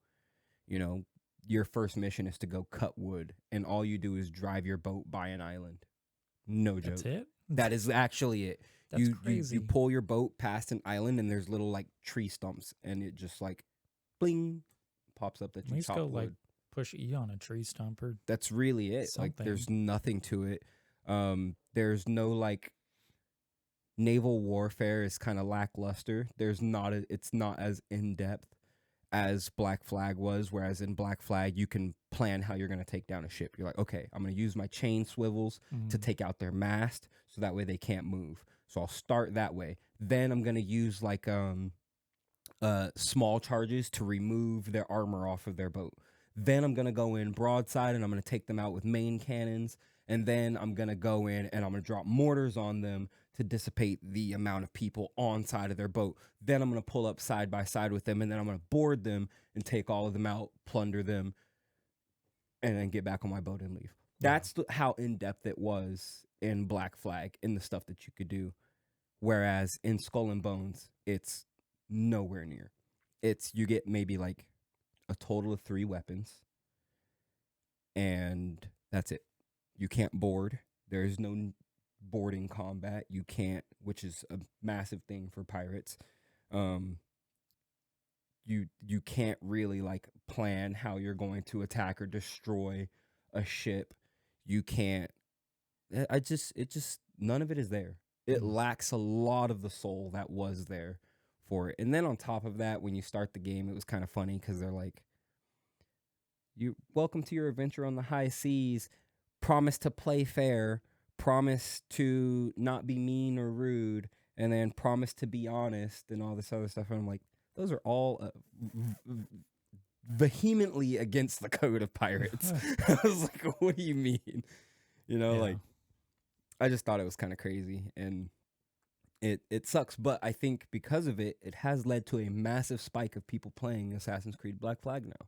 You know, your first mission is to go cut wood, and all you do is drive your boat by an island. No joke. That's it? That is actually it. That's crazy. You pull your boat past an island, and there's little like tree stumps, and it just like bling pops up that At you least chop go wood. like push E on a tree stump or That's really it. Like there's nothing to it. There's no like naval warfare is kind of lackluster. It's not as in depth as Black Flag was, whereas in Black Flag you can plan how you're going to take down a ship. You're like, okay, I'm going to use my chain swivels to take out their mast so that way they can't move. So I'll start that way. Then I'm going to use like small charges to remove their armor off of their boat. Then I'm going to go in broadside and I'm going to take them out with main cannons. And then I'm going to go in and I'm going to drop mortars on them to dissipate the amount of people on side of their boat. Then I'm going to pull up side by side with them, and then I'm going to board them and take all of them out, plunder them, and then get back on my boat and leave. Yeah. That's how in-depth it was in Black Flag, in the stuff that you could do. Whereas in Skull and Bones, it's nowhere near. You get maybe like a total of 3 weapons, and that's it. You can't board. There's no boarding combat. You can't, which is a massive thing for pirates. You can't really like plan how you're going to attack or destroy a ship. You can't. It just none of it is there. It lacks a lot of the soul that was there for it. And then on top of that, when you start the game, it was kind of funny because they're like, "You welcome to your adventure on the high seas. Promise to play fair. Promise to not be mean or rude, and then promise to be honest," and all this other stuff. And I'm like, those are all vehemently against the code of pirates. I was like, what do you mean? You know, like, I just thought it was kind of crazy, and it sucks. But I think because of it, it has led to a massive spike of people playing Assassin's Creed Black Flag now.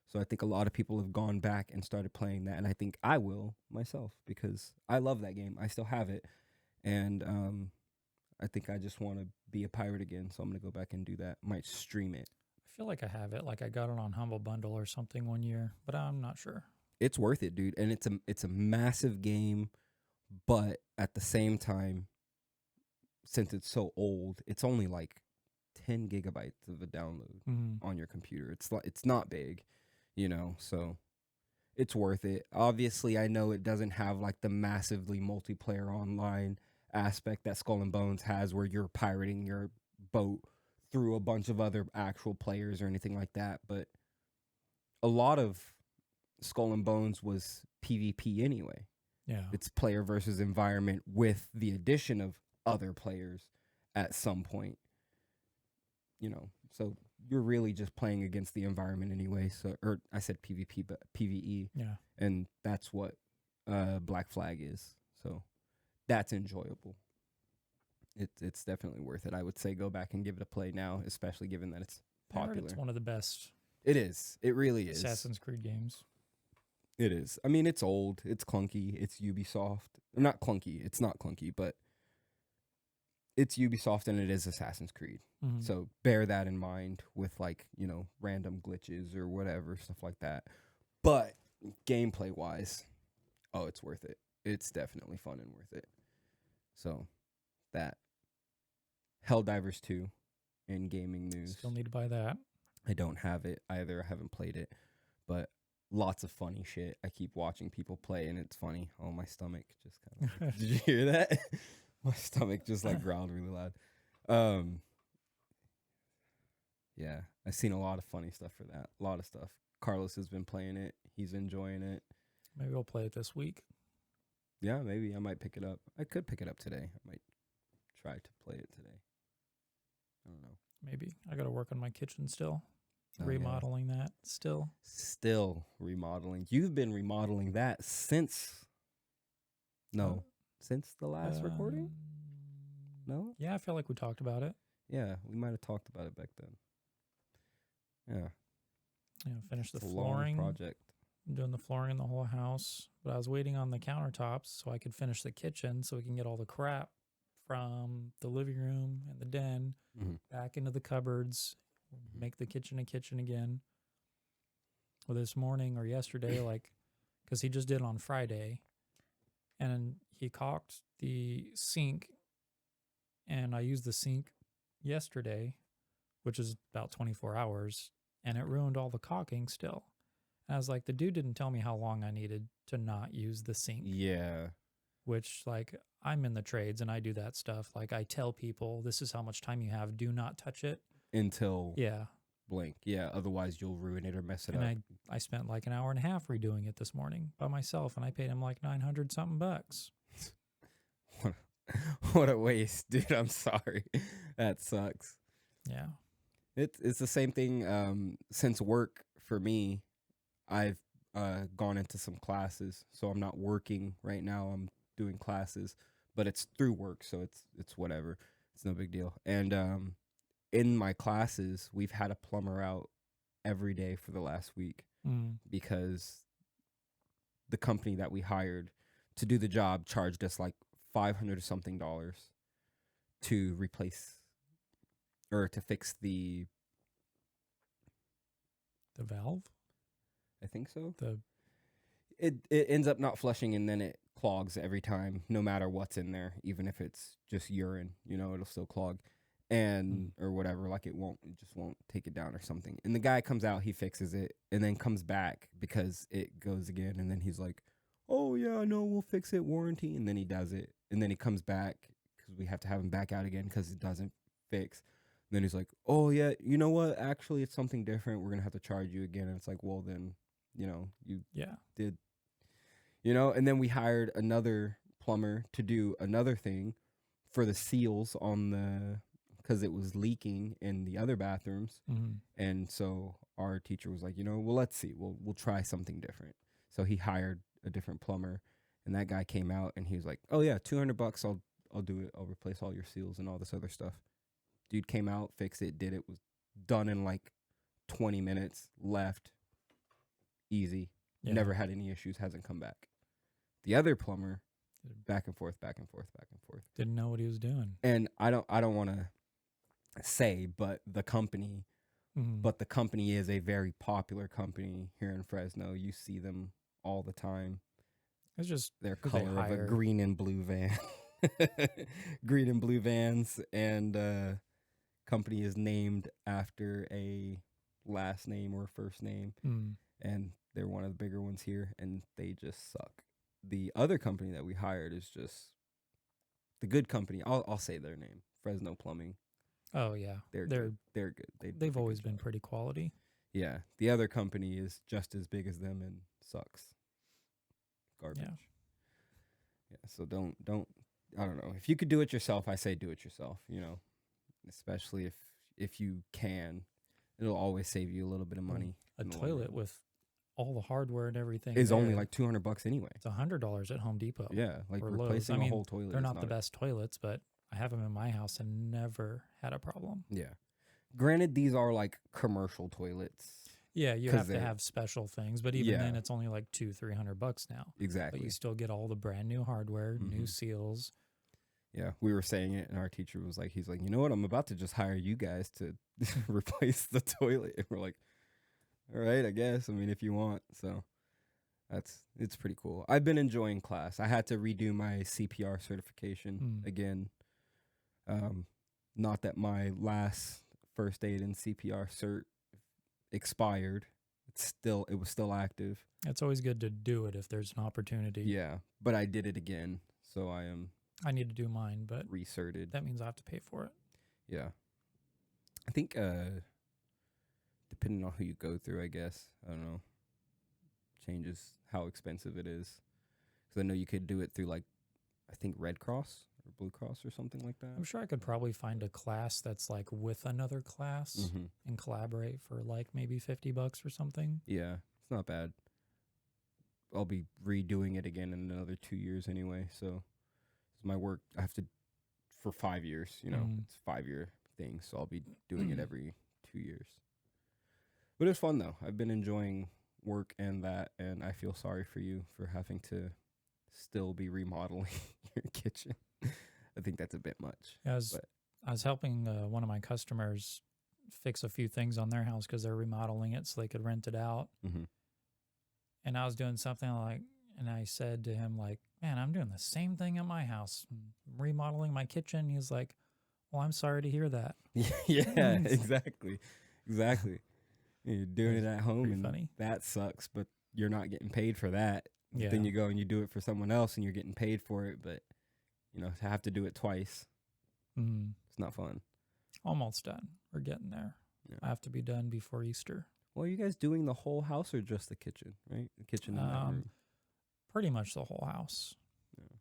So I think a lot of people have gone back and started playing that, and I think I will myself because I love that game. I still have it, and I think I just want to be a pirate again, so I'm going to go back and do that. Might stream it. I feel like I have it. Like I got it on Humble Bundle or something one year, but I'm not sure. It's worth it, dude, and it's a massive game, but at the same time, since it's so old, it's only like 10 gigabytes of a download on your computer. It's not big. You know, so it's worth it. Obviously, I know it doesn't have like the massively multiplayer online aspect that Skull and Bones has, where you're pirating your boat through a bunch of other actual players or anything like that. But a lot of Skull and Bones was PvP anyway. Yeah. It's player versus environment with the addition of other players at some point. You know, so you're really just playing against the environment anyway. So, or I said PvP, but PvE. Yeah. And that's what Black Flag is. So that's enjoyable. It's definitely worth it. I would say go back and give it a play now, especially given that it's popular. It's one of the best. It is. It really is. Assassin's Creed games. It is. I mean, it's old. It's clunky. It's Ubisoft. Not clunky. It's not clunky, but it's Ubisoft and it is Assassin's Creed. Mhm. So bear that in mind with like, random glitches or whatever, stuff like that. But gameplay wise, oh, it's worth it. It's definitely fun and worth it. So that. Helldivers 2 in gaming news. Still need to buy that. I don't have it either. I haven't played it, but lots of funny shit. I keep watching people play and it's funny. Oh, my stomach just kind of. Did you hear that? My stomach just like growled really loud. Yeah, I've seen a lot of funny stuff for that. A lot of stuff. Carlos has been playing it. He's enjoying it. Maybe we'll play it this week. Yeah, maybe I might pick it up. I could pick it up today. I might try to play it today. I don't know. Maybe. I got to work on my kitchen still. Oh, Remodeling that still. Still remodeling. You've been remodeling that since the last recording? No? Yeah, I feel like we talked about it. Yeah, we might have talked about it back then. Yeah. Yeah, finish the It's a flooring. long project. I'm doing the flooring in the whole house, but I was waiting on the countertops so I could finish the kitchen so we can get all the crap from the living room and the den back into the cupboards, make the kitchen a kitchen again. Well, this morning or yesterday, because he just did it on Friday, and he caulked the sink, and I used the sink yesterday, which is about 24 hours, and it ruined all the caulking still. And I was like, the dude didn't tell me how long I needed to not use the sink. Yeah. Which, I'm in the trades and I do that stuff. I tell people, this is how much time you have. Do not touch it. Until yeah, blank. Yeah, otherwise you'll ruin it or mess it up. And I spent an hour and a half redoing it this morning by myself, and I paid him $900 something bucks. What a waste, dude. I'm sorry. That sucks. Yeah. It's the same thing since work for me. I've gone into some classes, so I'm not working right now. I'm doing classes, but it's through work, so it's whatever. It's no big deal. And in my classes, we've had a plumber out every day for the last week because the company that we hired to do the job charged us $500 or something to replace or to fix the valve. I think so. It ends up not flushing, and then it clogs every time, no matter what's in there, even if it's just urine. It'll still clog, and or whatever. It just won't take it down or something. And the guy comes out, he fixes it, and then comes back because it goes again. And then he's like, "Oh yeah, no, we'll fix it, warranty." And then he does it, and then he comes back because we have to have him back out again because it doesn't fix. And then he's like, "Oh yeah, you know what? Actually, it's something different. We're gonna have to charge you again." And it's like, well then. You did, and then we hired another plumber to do another thing for the seals because it was leaking in the other bathrooms. And so our teacher was like, well, let's see, we'll try something different. So he hired a different plumber, and that guy came out and he was like, oh yeah, $200, I'll do it. I'll replace all your seals and all this other stuff. Dude came out, fixed it, did it, was done in 20 minutes, left. Easy. Yeah. Never had any issues, hasn't come back. The other plumber, back and forth. Didn't know what he was doing. And I don't want to say, but the company is a very popular company here in Fresno. You see them all the time. It's just their color of a green and blue van. Green and blue vans, and company is named after a last name or first name. And they're one of the bigger ones here, and they just suck. The other company that we hired is just the good company. I'll say their name, Fresno Plumbing. Oh yeah, they're good. They've always been pretty quality. Yeah, the other company is just as big as them and sucks. Garbage. Yeah. So don't. I don't know. If you could do it yourself, I say do it yourself. Especially if you can, it'll always save you a little bit of money. A toilet with all the hardware and everything is only $200 anyway. It's $100 at Home Depot. Yeah, replacing a whole toilet. They're not the best toilets, but I have them in my house and never had a problem. Yeah. Granted, these are commercial toilets. Yeah, you 'Cause have to have special things, but even then, Yeah. it's only like $200-300 now. But Exactly. you still get all the brand new hardware, new Mhm. seals. Yeah, we were saying it, and our teacher was like, he's like, you know what? I'm about to just hire you guys to replace the toilet. And we're like, all right, I guess. I mean, if you want. So it's pretty cool. I've been enjoying class. I had to redo my CPR certification Mm. again. Not that my last first aid and CPR cert expired. It was still active. It's always good to do it if there's an opportunity. Yeah, but I did it again, so I am I need to do mine, but recerted. that means I have to pay for it. Yeah. I think depending on who you go through, I guess, I don't know, changes how expensive it is. Because I know you could do it through, like, I think Red Cross or Blue Cross or something like that. I'm sure I could probably find a class that's like with another class Mm-hmm. and collaborate for like maybe $50 or something. Yeah, it's not bad. I'll be redoing it again in another 2 years anyway. So my work, I have to, for 5 years, you know, it's a 5-year thing. So I'll be doing it every 2 years. But it's fun, though. I've been enjoying work and that, and I feel sorry for you for having to still be remodeling your kitchen. I think that's a bit much. I was helping one of my customers fix a few things on their house because they're remodeling it so they could rent it out. Mm-hmm. And I was doing something like, and I said to him, like, man, I'm doing the same thing at my house, remodeling my kitchen. He's like, well, I'm sorry to hear that. Yeah, exactly. You're doing it at home, and funny. That sucks, but you're not getting paid for that. Yeah. Then you go and you do it for someone else, and you're getting paid for it, but, you know, to have to do it twice, it's not fun. Almost done. We're getting there. Yeah. I have to be done before Easter. Well, are you guys doing the whole house or just the kitchen, right? The kitchen and that room. Pretty much the whole house. Yeah.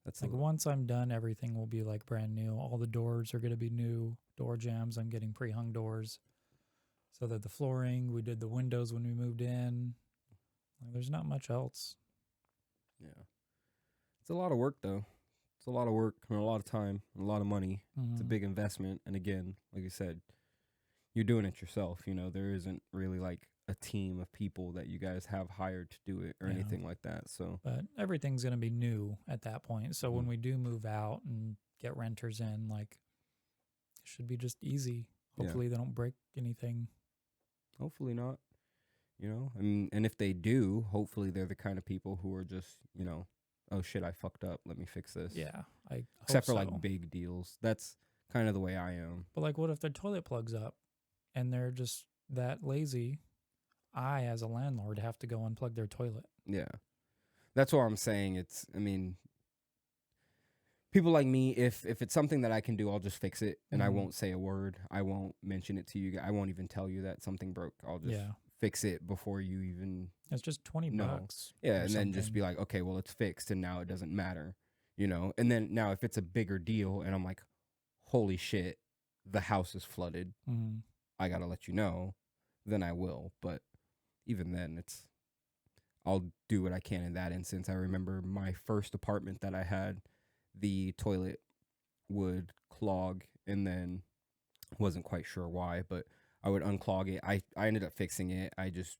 That's like once I'm done, everything will be like brand new. All the doors are going to be new. Door jambs. I'm getting pre-hung doors. So that the flooring, we did the windows when we moved in. Like, there's not much else. Yeah. It's a lot of work, though. It's a lot of work and a lot of time and a lot of money. It's a big investment. And again, like you said, you're doing it yourself. You know, there isn't really like a team of people that you guys have hired to do it or anything like that. So, but everything's going to be new at that point. So when we do move out and get renters in, like, it should be just easy. Hopefully they don't break anything. Hopefully not. You know, and if they do, hopefully they're the kind of people who are just, you know, oh shit, I fucked up. Let me fix this. Yeah. Except for like big deals. That's kind of the way I am. But like, what if their toilet plugs up and they're just that lazy? I, as a landlord, have to go unplug their toilet. Yeah. That's what I'm saying. I mean, people like me, if it's something that I can do, I'll just fix it. And I won't say a word. I won't mention it to you. I won't even tell you that something broke. I'll just fix it before you even. It's just $20. Yeah. And then just be like, okay, well, it's fixed. And now it doesn't matter, you know? And then now if it's a bigger deal and I'm like, holy shit, the house is flooded. I got to let you know. Then I will. But even then, I'll do what I can in that instance. I remember my first apartment that I had, the toilet would clog, and then wasn't quite sure why, but I would unclog it. I ended up fixing it. I just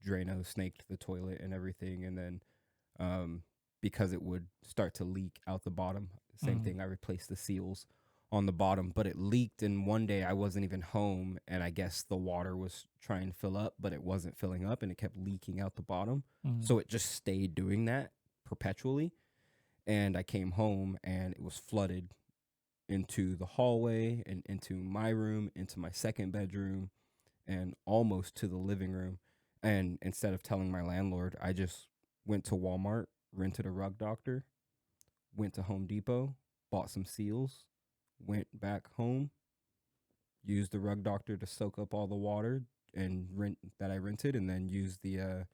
Drano snaked the toilet and everything, and then because it would start to leak out the bottom, same thing, I replaced the seals on the bottom, but it leaked, and one day I wasn't even home, and I guess the water was trying to fill up, but it wasn't filling up, and it kept leaking out the bottom. So it just stayed doing that perpetually. And I came home, and it was flooded into the hallway and into my room, into my second bedroom, and almost to the living room. And instead of telling my landlord, I just went to Walmart, rented a rug doctor, went to Home Depot, bought some seals, went back home, used the rug doctor to soak up all the water and that I rented, and then used the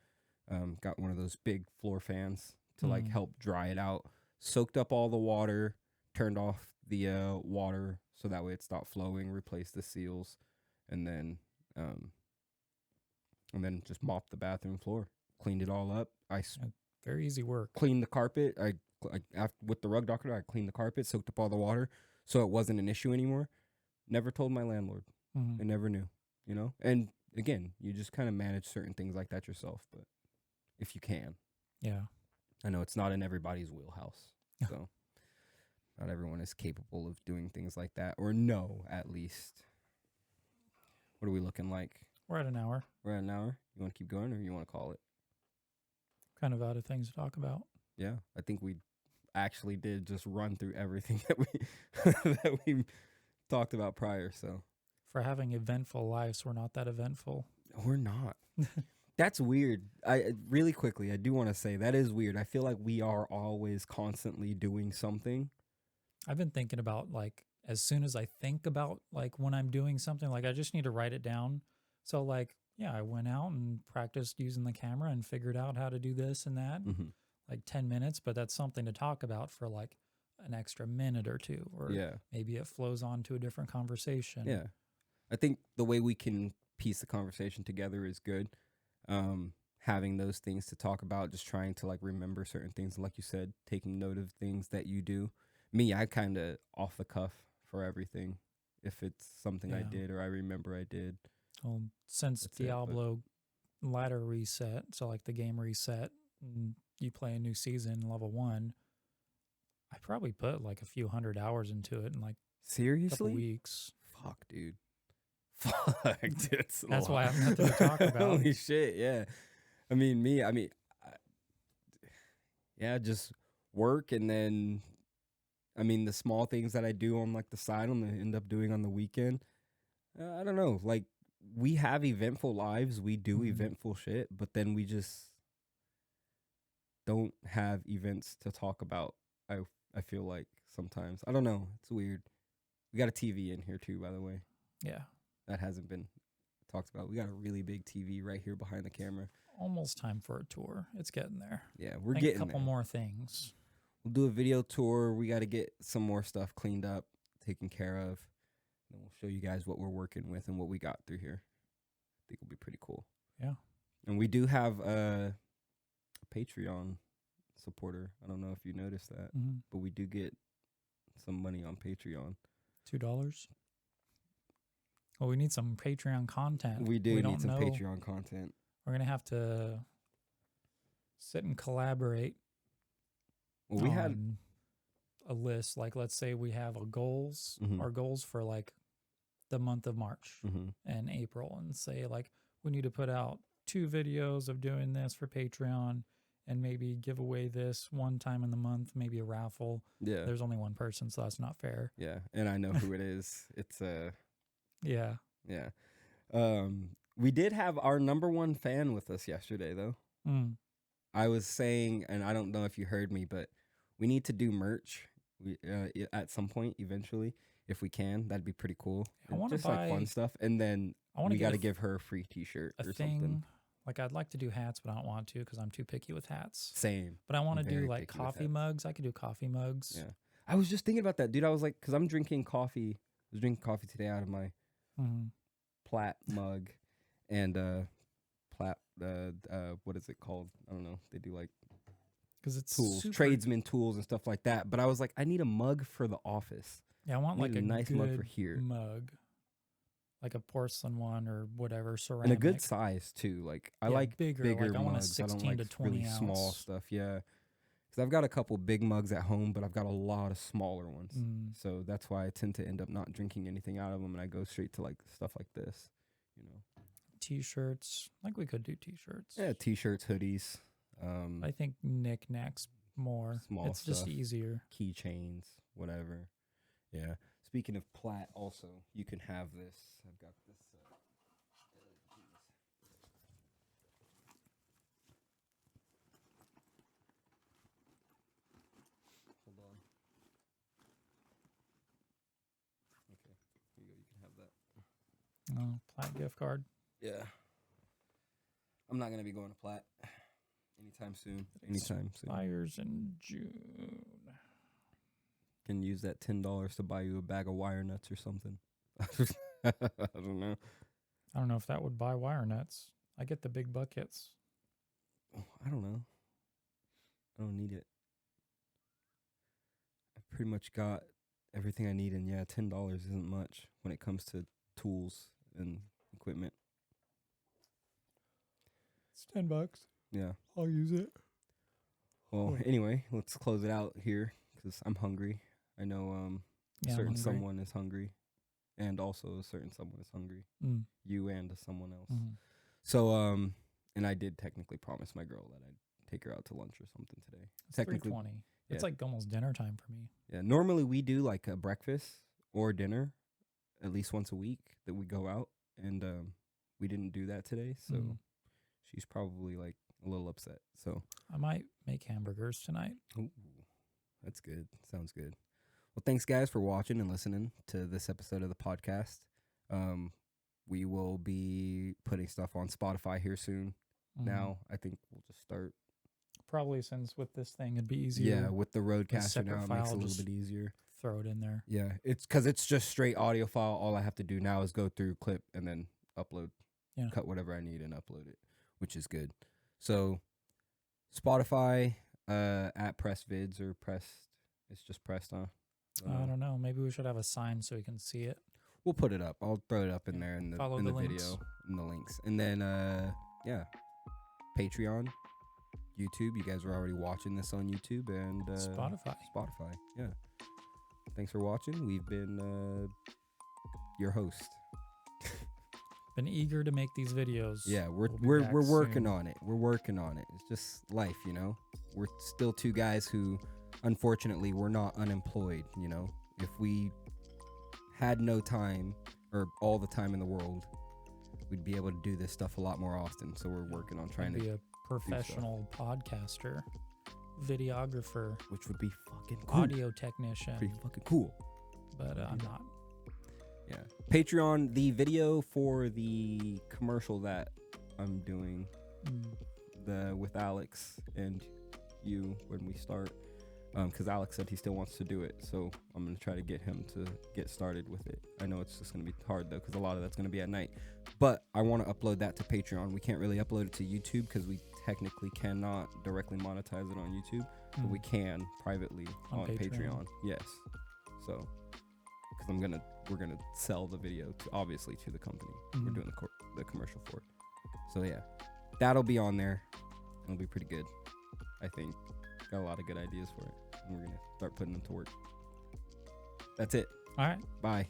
got one of those big floor fans to like help dry it out. Soaked up all the water, turned off the water so that way it stopped flowing, replaced the seals, and then just mopped the bathroom floor, cleaned it all up. Very easy work. Cleaned the carpet. With the rug doctor, I cleaned the carpet, soaked up all the water, so it wasn't an issue anymore. Never told my landlord. I never knew, you know. And again, you just kind of manage certain things like that yourself, but if you can. Yeah. I know it's not in everybody's wheelhouse, so not everyone is capable of doing things like that, or no, at least. What are we looking like? We're at an hour. We're at an hour. You want to keep going, or you want to call it? Kind of out of things to talk about. Yeah, I think we actually did just run through everything that we that we talked about prior. So For having eventful lives, we're not that eventful. we're not. That's weird. I really quickly, I do want to say that is weird. I feel like we are always constantly doing something. I've been thinking about, like, as soon as I think about, like, when I'm doing something, like, I just need to write it down. So, like, yeah, I went out and practiced using the camera and figured out how to do this and that, Mm-hmm. like 10 minutes, but that's something to talk about for like an extra minute or two, or Yeah. maybe it flows on to a different conversation. Yeah. I think the way we can piece the conversation together is good. Having those things to talk about, just trying to like remember certain things, like you said, taking note of things that you do. Me, I kind of off the cuff for everything. If it's something I Yeah. did or I remember I did. Well, since That's it, but- Diablo ladder reset, so like the game reset, and you play a new season, level 1, I probably put like a few hundred hours into it in like a couple Seriously? weeks. Fuck, dude. Fuck, dude. That's why I have nothing to talk about. Holy shit, yeah. I mean, yeah, just work, and then, I mean, the small things that I do on like the side, I'm gonna end up doing on the weekend. I don't know. Like, we have eventful lives, we do Mhm. eventful shit, but then we just don't have events to talk about. I feel like sometimes. I don't know. It's weird. We got a TV in here too, by the way. Yeah. That hasn't been talked about. We got a really big TV right here behind the camera. Almost time for a tour. It's getting there. Yeah, we're I think getting a couple there. more things. We'll do a video tour. We got to get some more stuff cleaned up, taken care of. Then we'll show you guys what we're working with and what we got through here. I think it'll be pretty cool. Yeah. And we do have a Patreon supporter. I don't know if you noticed that, Mhm. but we do get some money on Patreon. $2. Well, we need some Patreon content. We do need don't some know. Patreon content. We're gonna have to sit and collaborate. Well, we had on a list. Like, let's say we have a goals, Mhm. our goals for like the month of March and April, and say like we need to put out 2 videos of doing this for Patreon, and maybe give away this one time in the month, maybe a raffle. yeah, There's only one person, so that's not fair. yeah, and I know who it is. It's Yeah. yeah. We did have our number one fan with us yesterday, though. Mm. I was saying, and I don't know if you heard me, but we need to do merch. We at some point, eventually, if we can, that'd be pretty cool. I wanna just like buy- fun stuff, and then I want to we got to get give her a free T-shirt a or thing. something. Like, I'd like to do hats, but I don't want to because I'm too picky with hats. Same. But I want to I'm do very like picky with coffee hats. mugs. I could do coffee mugs. Yeah, I was just thinking about that, dude. I was like, because I'm drinking coffee. I was drinking coffee today out of my Mhm. Platt mug, and Platt. What is it called? I don't know. They do like Because it's tools, super- tradesman tools and stuff like that. But I was like, I need a mug for the office. Yeah, I want I like need a a nice good mug for here. mug, like a porcelain one or whatever, And ceramic. a good size too. Like I Yeah, like bigger. bigger Like, I want a mugs. I don't 16 like to 20 really small ounce. stuff. Yeah, because I've got a couple big mugs at home, but I've got a lot of smaller ones. Mm. So that's why I tend to end up not drinking anything out of them, and I go straight to like stuff like this. You know, T-shirts. Like, we could do T-shirts. yeah, t-shirts, hoodies, I think knickknacks more. Small It's just stuff. easier. keychains, whatever. Yeah. Speaking of Platt, also you can have this. I've got this. Hold on. Okay, here you go. You can have that. Oh, Plaid gift card. Yeah. I'm not gonna be going to Platt anytime soon. Anytime soon. Expires in June. Can use that $10 to buy you a bag of wire nuts or something. I don't know. I don't know if that would buy wire nuts. I get the big buckets. I don't know. I don't need it. I've pretty much got everything I need, and yeah, $10 isn't much when it comes to tools and equipment. $10. Yeah. I'll use it. Well, anyway, let's close it out here because I'm hungry. I know a Yeah, certain someone is hungry, and also a certain someone is hungry. You and someone else. So, and I did technically promise my girl that I'd take her out to lunch or something today. It's technically 3:20. Yeah. It's like almost dinner time for me. Yeah, normally we do like a breakfast or dinner at least once a week that we go out, and we didn't do that today, so she's probably like a little upset. So I might make hamburgers tonight. Ooh, that's good. Sounds good. Well, thanks guys for watching and listening to this episode of the podcast. We will be putting stuff on Spotify here soon. Now I think we'll just start. Probably, since with this thing it'd be easier. Yeah, with the Roadcaster now it makes it a little bit easier. Throw it in there. Yeah, it's because it's just straight audio file. All I have to do now is go through, clip, and then upload. Yeah. Cut whatever I need and upload it, which is good. So Spotify at Press Vids or Pressed. It's just Pressed, huh? I don't know. Maybe we should have a sign so we can see it. We'll put it up. I'll throw it up in there in the video, in the links. And then yeah, Patreon, YouTube. You guys are already watching this on YouTube, and Spotify. Yeah. Thanks for watching. We've been your host. Been eager to make these videos. Yeah, we're working on it. We're working on it. It's just life, you know. We're still two guys who, unfortunately, we're not unemployed. You know, if we had no time or all the time in the world, we'd be able to do this stuff a lot more often. So we're working on trying to be a professional podcaster, videographer, which would be fucking cool. Audio technician. Pretty fucking cool. But I'm not. Yeah. Patreon, the video for the commercial that I'm doing with Alex and you when we start, because Alex said he still wants to do it, so I'm going to try to get him to get started with it. I know it's just going to be hard though, because a lot of that's going to be at night, but I want to upload that to Patreon. We can't really upload it to YouTube because we technically cannot directly monetize it on YouTube, but we can privately on Patreon. Yes. So because we're gonna sell the video to the company we're doing the commercial for. So yeah, that'll be on there. It'll be pretty good, I think. Got a lot of good ideas for it, and we're gonna start putting them to work. That's it. All right. Bye.